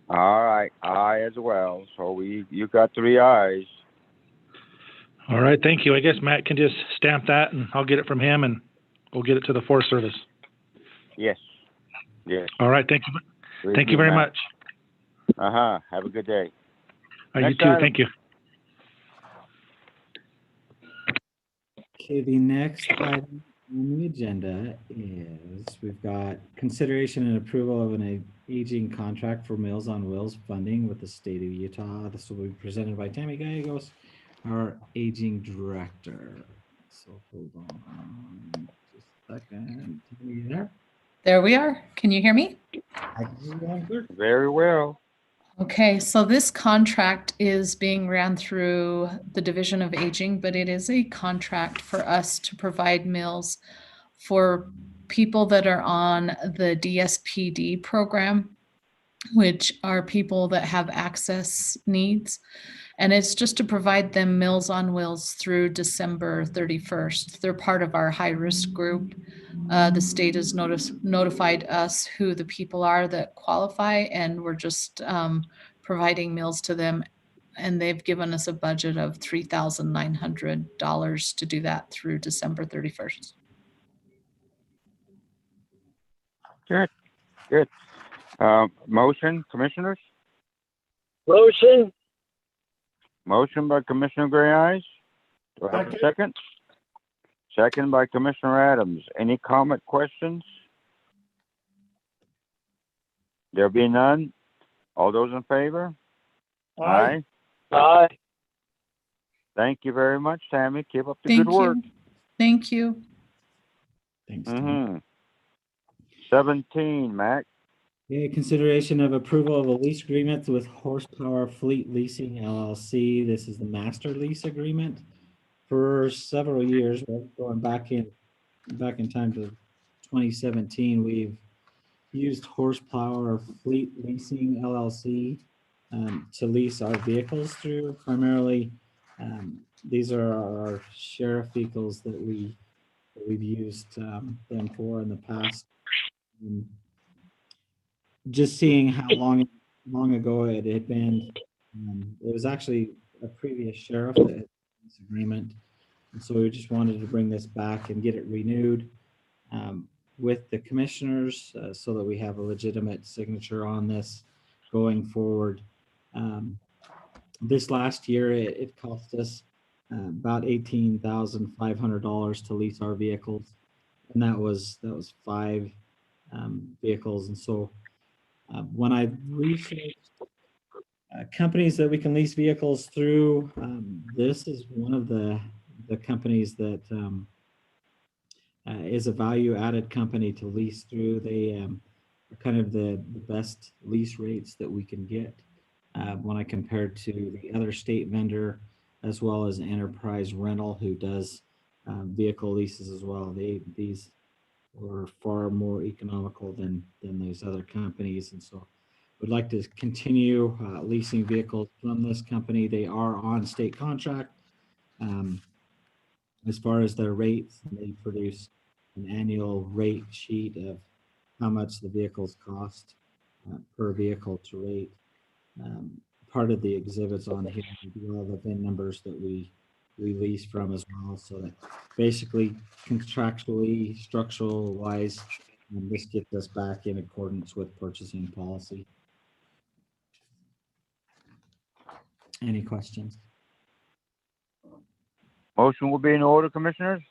Speaker 2: All right, aye as well. So you got 3 ayes.
Speaker 9: All right, thank you. I guess Matt can just stamp that and I'll get it from him and we'll get it to the Forest Service.
Speaker 2: Yes. Yes.
Speaker 9: All right, thank you. Thank you very much.
Speaker 2: Have a good day.
Speaker 9: You
Speaker 2: Next
Speaker 9: too,
Speaker 2: item.
Speaker 9: thank you.
Speaker 1: Okay, the next item on the agenda is we've got consideration and approval of an aging contract for Meals on Wheels funding with the state of Utah. This will be presented by Tammy Gallegos, our aging director. So hold on just a second. Are you there?
Speaker 12: There we are. Can you hear me?
Speaker 2: Very well.
Speaker 12: Okay, so this contract is being ran through the Division of Aging, but it is a contract for us to provide meals for people that are on the DSPD program, which are people that have access needs. And it's just to provide them Meals on Wheels through December 31st. They're part of our high-risk group. The state has notified us who the people are that qualify, and we're just providing meals to them. And they've given us a budget of $3,900 to do that through December 31st.
Speaker 2: Good. Good. Motion, commissioners?
Speaker 8: Motion.
Speaker 2: Motion by Commissioner Gray Eyes. Do I have a second? Second by Commissioner Adams. Any comment, questions? There be none. All those in favor?
Speaker 5: Aye.
Speaker 8: Aye.
Speaker 2: Thank you very much, Tammy. Keep up the
Speaker 12: Thank
Speaker 2: good work.
Speaker 12: you. Thank you.
Speaker 1: Thanks.
Speaker 2: Mm-hmm. 17, Mac.
Speaker 1: Yeah, consideration of approval of a lease agreement with Horsepower Fleet Leasing LLC. This is the master lease agreement for several years. We're going back in time to 2017. We've used Horsepower Fleet Leasing LLC to lease our vehicles through. Primarily, these are our sheriff vehicles that we've used them for in the past. Just seeing how long ago it had been. It was actually a previous sheriff that had this agreement. And so we just wanted to bring this back and get it renewed with the commissioners so that we have a legitimate signature on this going forward. This last year, it cost us about $18,500 to lease our vehicles. And that was 5 vehicles. And so when I researched companies that we can lease vehicles through, this is one of the companies that is a value-added company to lease through. They are kind of the best lease rates that we can get when I compare to the other state vendor as well as Enterprise Rental, who does vehicle leases as well. These were far more economical than these other companies, and so would like to continue leasing vehicles from this company. They are on state contract. As far as their rates, they produce an annual rate sheet of how much the vehicles cost per vehicle to rate. Part of the exhibits on here are all the VIN numbers that we lease from as well. So that basically contractually, structural wise, this gets us back in accordance with purchasing policy. Any questions?
Speaker 2: Motion will be in order, Commissioners.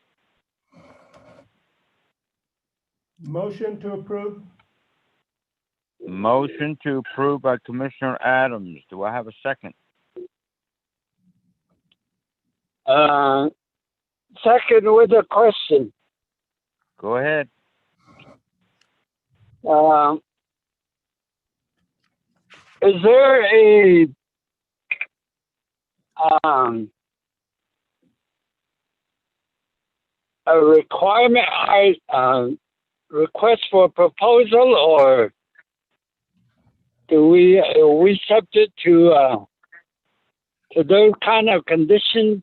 Speaker 5: Motion to approve.
Speaker 2: Motion to approve by Commissioner Adams. Do I have a second?
Speaker 8: Second with a question.
Speaker 2: Go ahead.
Speaker 8: Is there a requirement, request for a proposal, or are we subject to those kind of conditions?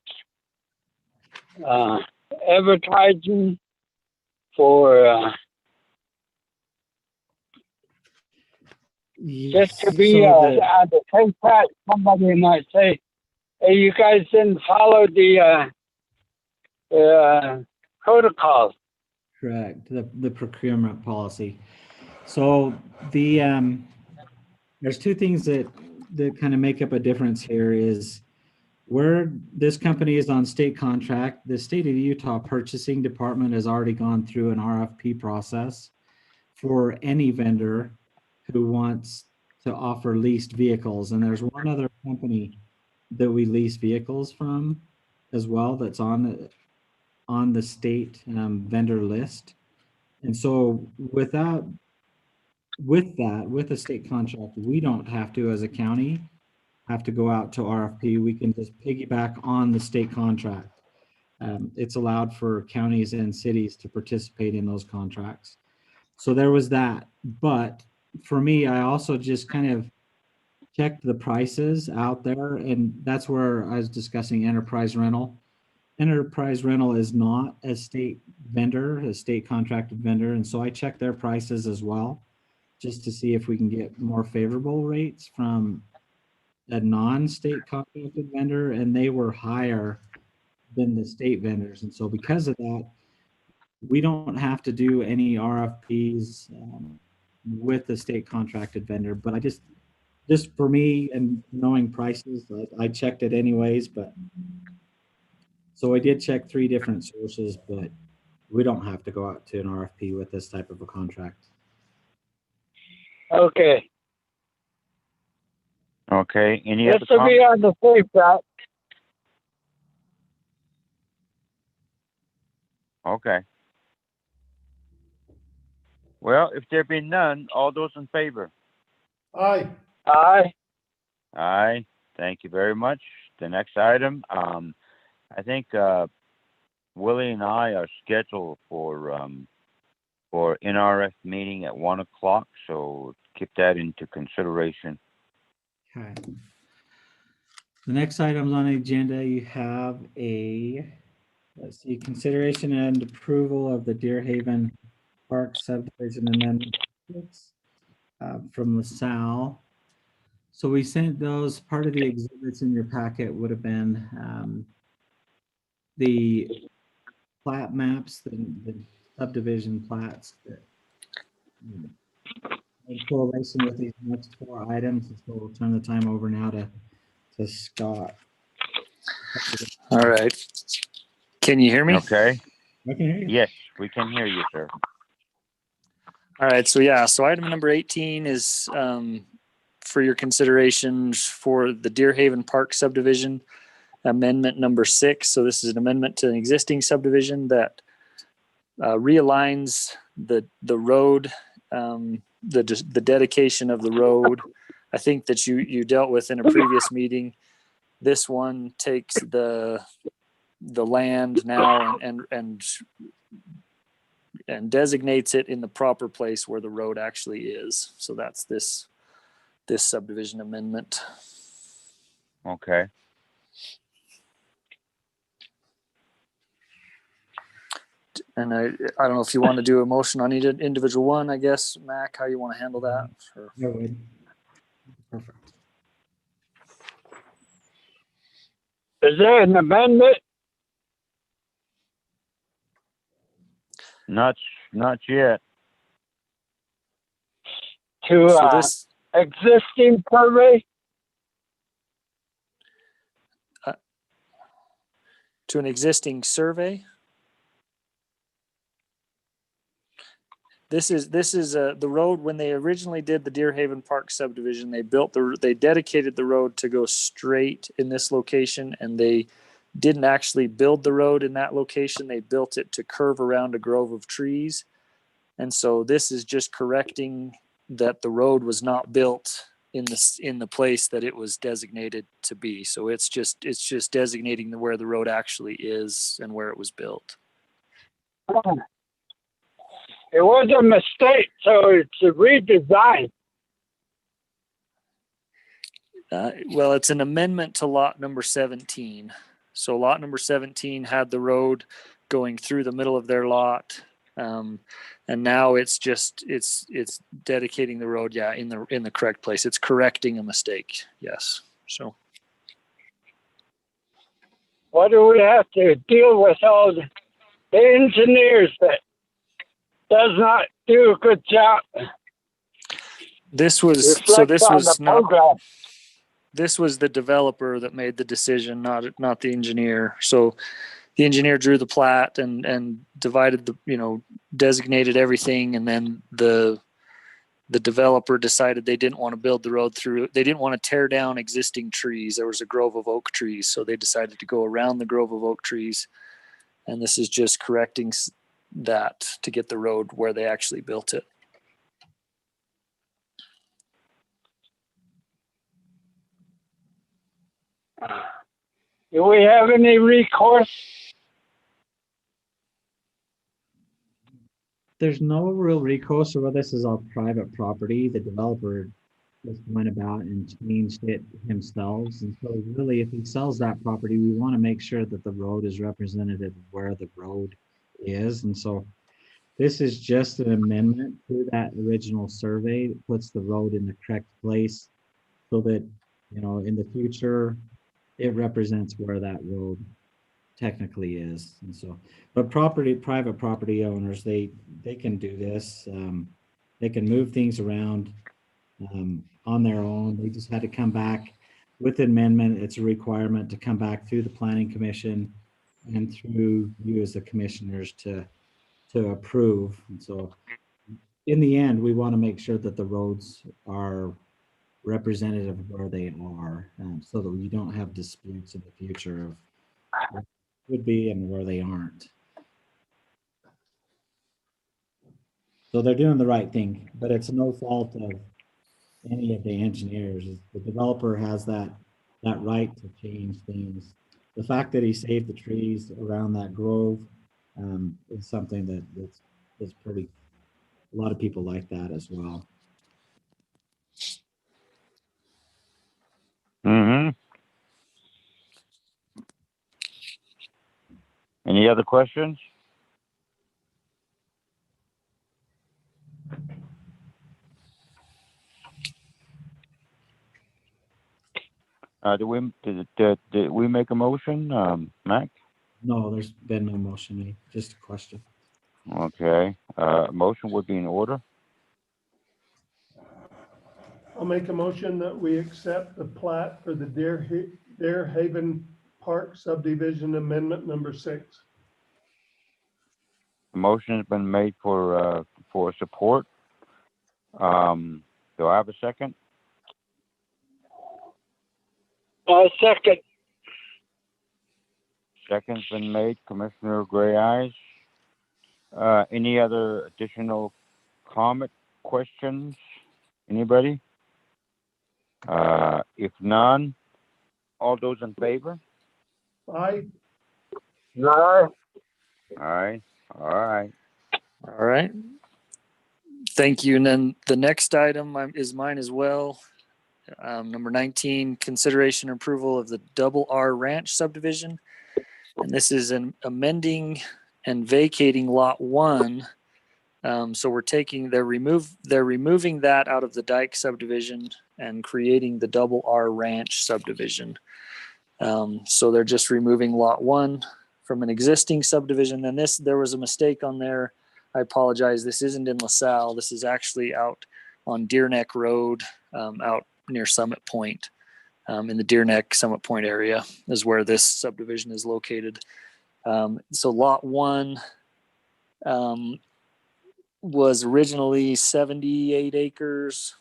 Speaker 8: Advertising for just to be at the same time, somebody might say, "Hey, you guys didn't follow the protocols."
Speaker 1: Correct. The procurement policy. So there's two things that kind of make up a difference here is where this company is on state contract. The state of Utah purchasing department has already gone through an RFP process for any vendor who wants to offer leased vehicles. And there's one other company that we lease vehicles from as well that's on the state vendor list. And so with a state contract, we don't have to, as a county, have to go out to RFP. We can just piggyback on the state contract. It's allowed for counties and cities to participate in those contracts. So there was that. But for me, I also just kind of checked the prices out there, and that's where I was discussing Enterprise Rental. Enterprise Rental is not a state vendor, a state contracted vendor, and so I checked their prices as well, just to see if we can get more favorable rates from a non-state contracted vendor, and they were higher than the state vendors. And so because of that, we don't have to do any RFPs with the state contracted vendor. But I just for me and knowing prices, I checked it anyways. But so I did check 3 different sources, but we don't have to go out to an RFP with this type of a contract.
Speaker 8: Okay.
Speaker 2: Okay. Any other
Speaker 8: Just to be on the safe side.
Speaker 2: Okay. Well, if there be none, all those in favor?
Speaker 5: Aye.
Speaker 8: Aye.
Speaker 2: Aye. Thank you very much. The next item, I think Willie and I are scheduled for NRF meeting at 1 o'clock, so keep that into consideration.
Speaker 1: Okay. The next items on the agenda, you have let's see, consideration and approval of the Deerhaven Park subdivision amendment from LaSalle. So we sent those, part of the exhibits in your packet would have been the plat maps, the subdivision plats that in correlation with these next 4 items. So we'll turn the time over now to Scott.
Speaker 13: All right. Can you hear me?
Speaker 2: Okay.
Speaker 1: I can hear you.
Speaker 2: Yes, we can hear you, sir.
Speaker 13: All right. So item number 18 is for your consideration for the Deerhaven Park subdivision amendment number 6. So this is an amendment to an existing subdivision that realigns the road, the dedication of the road. I think that you dealt with in a previous meeting This one takes the land now and designates it in the proper place where the road actually is. So that's this subdivision amendment.
Speaker 2: Okay.
Speaker 13: And I don't know if you want to do a motion on each individual one, I guess, Mac, how you want to handle that? Or...
Speaker 1: I would. Perfect.
Speaker 8: Is there an amendment?
Speaker 2: Not yet.
Speaker 8: To
Speaker 13: So this
Speaker 8: existing survey?
Speaker 13: To an existing survey. This is the road. When they originally did the Deerhaven Park subdivision, they dedicated the road to go straight in this location, and they didn't actually build the road in that location. They built it to curve around a grove of trees. And so this is just correcting that the road was not built in the place that it was designated to be. So it's just designating where the road actually is and where it was built.
Speaker 8: It was a mistake, so it's a redesign.
Speaker 13: Well, it's an amendment to lot number 17. So lot number 17 had the road going through the middle of their lot. And now it's dedicating the road, in the correct place. It's correcting a mistake. Yes. So
Speaker 8: What do we have to deal with all the engineers that does not do a good job?
Speaker 13: This was the developer that made the decision, not the engineer. So the engineer drew the plat and divided designated everything, and then the developer decided they didn't want to build the road through. They didn't want to tear down existing trees. There was a grove of oak trees, so they decided to go around the grove of oak trees, and this is just correcting that to get the road where they actually built it.
Speaker 8: Do we have any recourse?
Speaker 1: There's no real recourse over this. Is all private property. The developer just went about and changed it himself. And so really, if he sells that property, we want to make sure that the road is representative of where the road is. And so this is just an amendment to that original survey that puts the road in the correct place so that, in the future, it represents where that road technically is. And so, but private property owners, they can do this. They can move things around on their own. They just had to come back with an amendment. It's a requirement to come back through the planning commission and through you as the commissioners to approve. And so in the end, we want to make sure that the roads are representative of where they are, so that you don't have disputes in the future of what would be and where they aren't. So they're doing the right thing, but it's no fault of any of the engineers. The developer has that right to change things. The fact that he saved the trees around that grove is something that's pretty, a lot of people like that as well.
Speaker 2: Mm-hmm. Any other questions? Did we make a motion, Mac?
Speaker 1: No, there's been no motion made, just a question.
Speaker 2: Okay. Motion would be in order.
Speaker 5: I'll make a motion that we accept the plat for the Deerhaven Park subdivision amendment number 6.
Speaker 2: The motion has been made for support. Do I have a second?
Speaker 8: Second.
Speaker 2: Second's been made. Commissioner Gray Eyes. Any other additional comment, questions? Anybody? If none, All those in favor?
Speaker 5: Aye.
Speaker 8: Aye.
Speaker 2: Aye. All right.
Speaker 13: All right. Thank you. And then the next item is mine as well. Number 19, consideration and approval of the Double R Ranch subdivision. And this is an amending and vacating lot 1. So they're removing that out of the Dike subdivision and creating the Double R Ranch subdivision. So they're just removing lot 1 from an existing subdivision. And there was a mistake on there. I apologize. This isn't in LaSalle. This is actually out on Deer Neck Road, out near Summit Point. In the Deer Neck Summit Point area is where this subdivision is located. So lot 1 was originally 78 acres,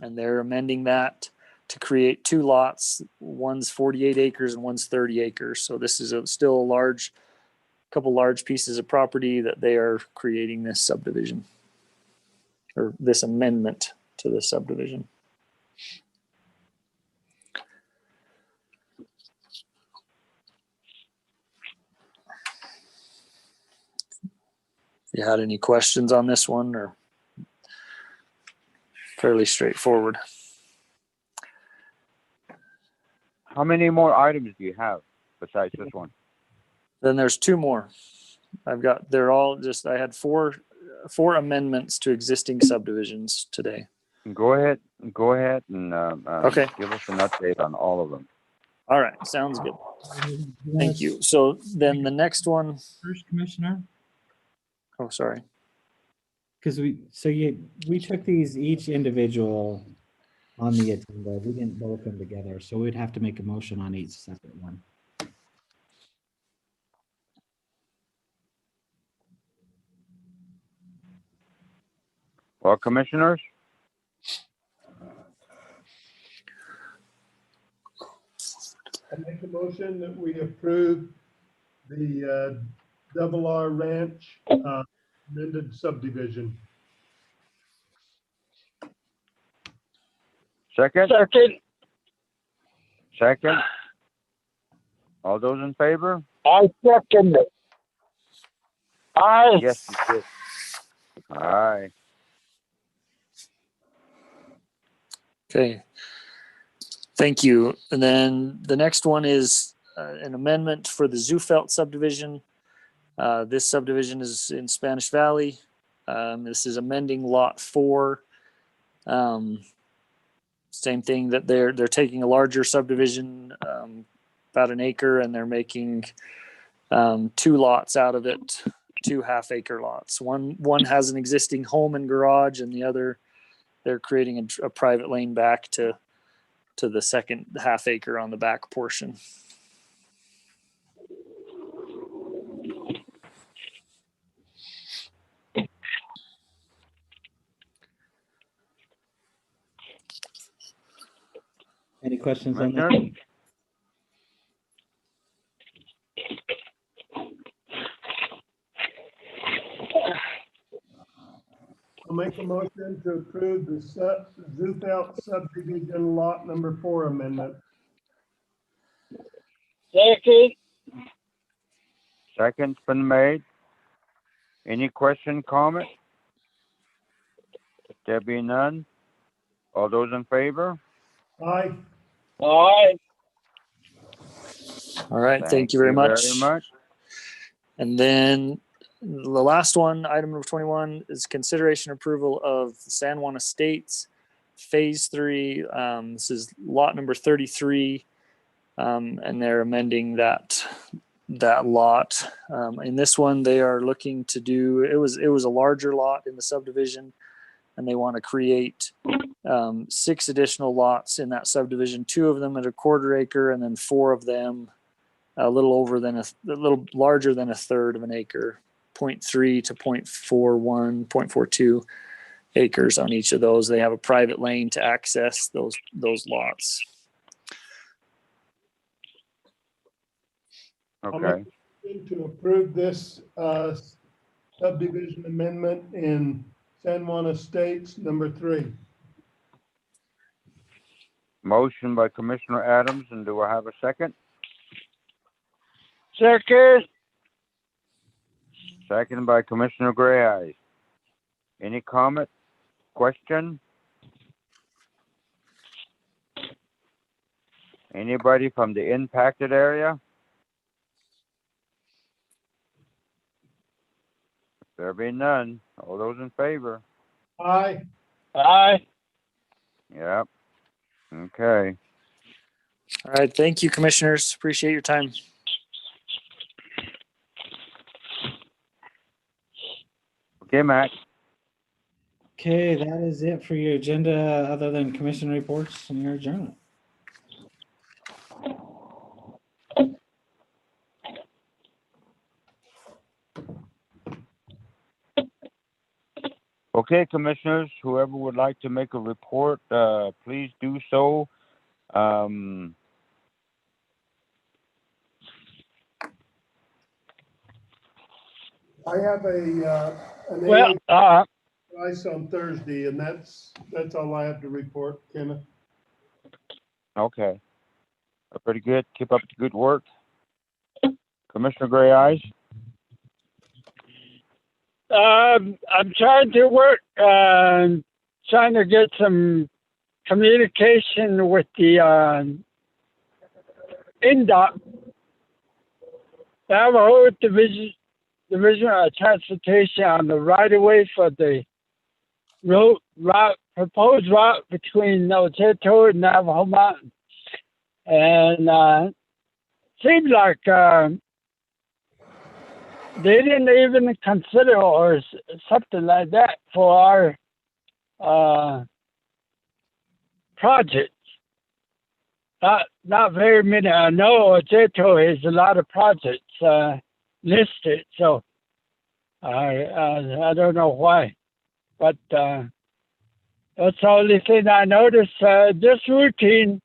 Speaker 13: and they're amending that to create 2 lots. One's 48 acres and one's 30 acres. So this is still a couple large pieces of property that they are creating this subdivision, or this amendment to the subdivision. You had any questions on this one, or fairly straightforward?
Speaker 2: How many more items do you have besides this one?
Speaker 13: Then there's 2 more. I had four amendments to existing subdivisions today.
Speaker 2: Go ahead and
Speaker 13: Okay.
Speaker 2: give us an update on all of them.
Speaker 13: All right, sounds good. Thank you. So then the next one,
Speaker 1: First, Commissioner,
Speaker 13: oh, sorry.
Speaker 1: because we took these each individual on the agenda. We didn't bulk them together, so we'd have to make a motion on each separate one.
Speaker 2: Well, commissioners,
Speaker 5: I make a motion that we approve the Double R Ranch amended subdivision.
Speaker 2: second?
Speaker 8: Second.
Speaker 2: Second. All those in favor?
Speaker 8: I second it. Aye.
Speaker 2: Yes, you did. Aye.
Speaker 13: Okay. Thank you. And then the next one is an amendment for the Zufelt subdivision. This subdivision is in Spanish Valley. This is amending lot 4. Same thing, that they're taking a larger subdivision, about an acre, and they're making 2 lots out of it, 2 half-acre lots. One has an existing home and garage, and the other, they're creating a private lane back to the second half-acre on the back portion.
Speaker 1: Any questions on that?
Speaker 2: Commissioners?
Speaker 5: I'll make a motion to approve the Zufelt subdivision lot number 4 amendment.
Speaker 8: Second.
Speaker 2: Second's been made. Any question, comment? If there be none, all those in favor?
Speaker 5: Aye.
Speaker 8: Aye.
Speaker 13: All right, thank you very much.
Speaker 2: Very much.
Speaker 13: And then the last one, item number 21, is consideration approval of San Juan Estates Phase 3. This is lot number 33, and they're amending that lot. In this one, they are looking to do, it was a larger lot in the subdivision, and they want to create 6 additional lots in that subdivision, 2 of them at a 1/4 acre, and then 4 of them a little larger than a third of an acre, 0.3 to 0.41, 0.42 acres on each of those. They have a private lane to access those lots.
Speaker 2: Okay.
Speaker 5: To approve this subdivision amendment in San Juan Estates number 3.
Speaker 2: Motion by Commissioner Adams, and do I have a second?
Speaker 8: Second.
Speaker 2: Second by Commissioner Gray Eyes. Any comment, question? Anybody from the impacted area? There be none. All those in favor?
Speaker 5: Aye.
Speaker 8: Aye.
Speaker 2: Yep. Okay.
Speaker 13: All right, thank you, commissioners. Appreciate your time.
Speaker 2: Okay, Mac.
Speaker 1: Okay, that is it for your agenda, other than commission reports and your adjournment.
Speaker 2: Okay, commissioners, whoever would like to make a report, please do so.
Speaker 5: I have an
Speaker 8: Well,
Speaker 5: ice on Thursday, and that's all I have to report, Kenneth.
Speaker 2: Okay. Pretty good. Keep up the good work. Commissioner Gray Eyes?
Speaker 8: I'm trying to work, trying to get some communication with the INDOT, Navajo Division of Transportation, on the right of way for the proposed route between Ojeto and Navajo Mountain. And seems like they didn't even consider or something like that for our projects. Not very many. I know Ojeto has a lot of projects listed, so I don't know why, but that's the only thing I noticed. Just routine,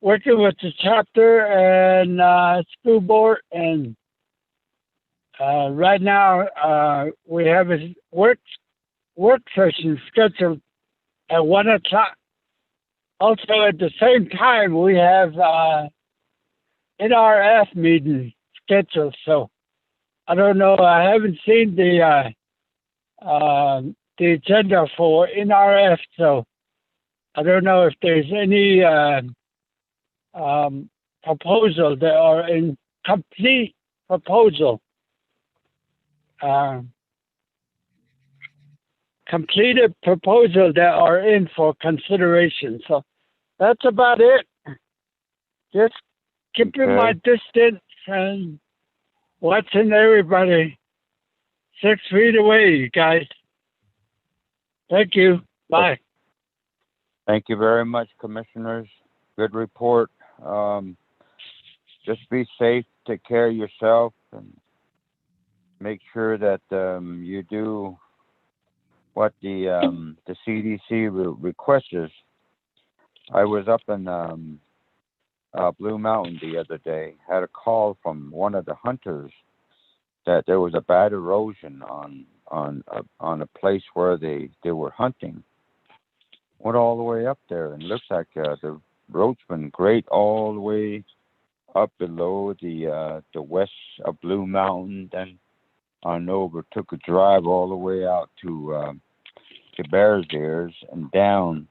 Speaker 8: working with the chapter and school board, and right now we have a work session scheduled at 1 o'clock. Also, at the same time, we have NRF meeting scheduled. So I don't know. I haven't seen the agenda for NRF, so I don't know if there's any proposal that are in complete proposal. Completed proposal that are in for consideration. So that's about it. Just keeping my distance and watching everybody 6 feet away, you guys. Thank you. Bye.
Speaker 2: Thank you very much, commissioners. Good report. Just be safe, take care of yourself, and make sure that you do what the CDC requests. I was up in Blue Mountain the other day, had a call from one of the hunters that there was a bad erosion on a place where they were hunting. Went all the way up there, and looks like the road's been great all the way up below the west of Blue Mountain. Then on over, took a drive all the way out to Bears Ears and down.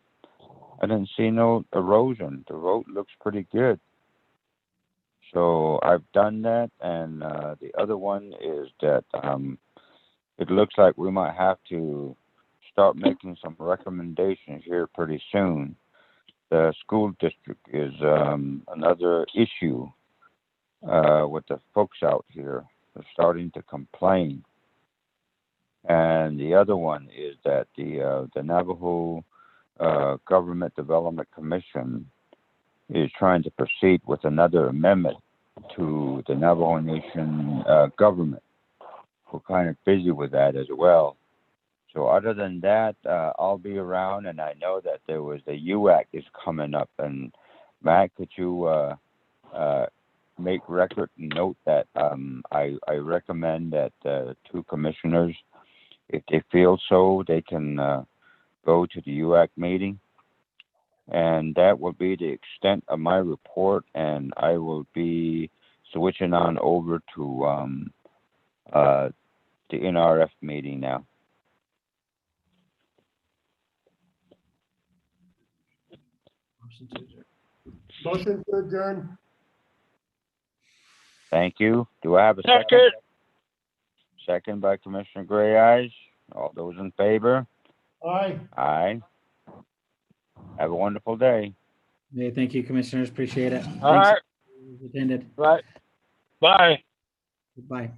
Speaker 2: I didn't see no erosion. The road looks pretty good. So I've done that, and the other one is that it looks like we might have to start making some recommendations here pretty soon. The school district is another issue with the folks out here. They're starting to complain. And the other one is that the Navajo Government Development Commission is trying to proceed with another amendment to the Navajo Nation government. We're kind of busy with that as well. So other than that, I'll be around, and I know that there was the UAC is coming up. And Matt, could you make record and note that I recommend that two commissioners, if they feel so, they can go to the UAC meeting. And that will be the extent of my report, and I will be switching on over to the NRF meeting now.
Speaker 5: Motion to adjourn.
Speaker 2: Thank you. Do I have a second?
Speaker 8: Second.
Speaker 2: Second by Commissioner Gray Eyes. All those in favor?
Speaker 5: Aye.
Speaker 2: Aye. Have a wonderful day.
Speaker 1: Yeah, thank you, commissioners. Appreciate it.
Speaker 8: All
Speaker 1: Thanks,
Speaker 8: right.
Speaker 1: attended.
Speaker 8: Right. Bye.
Speaker 1: Goodbye.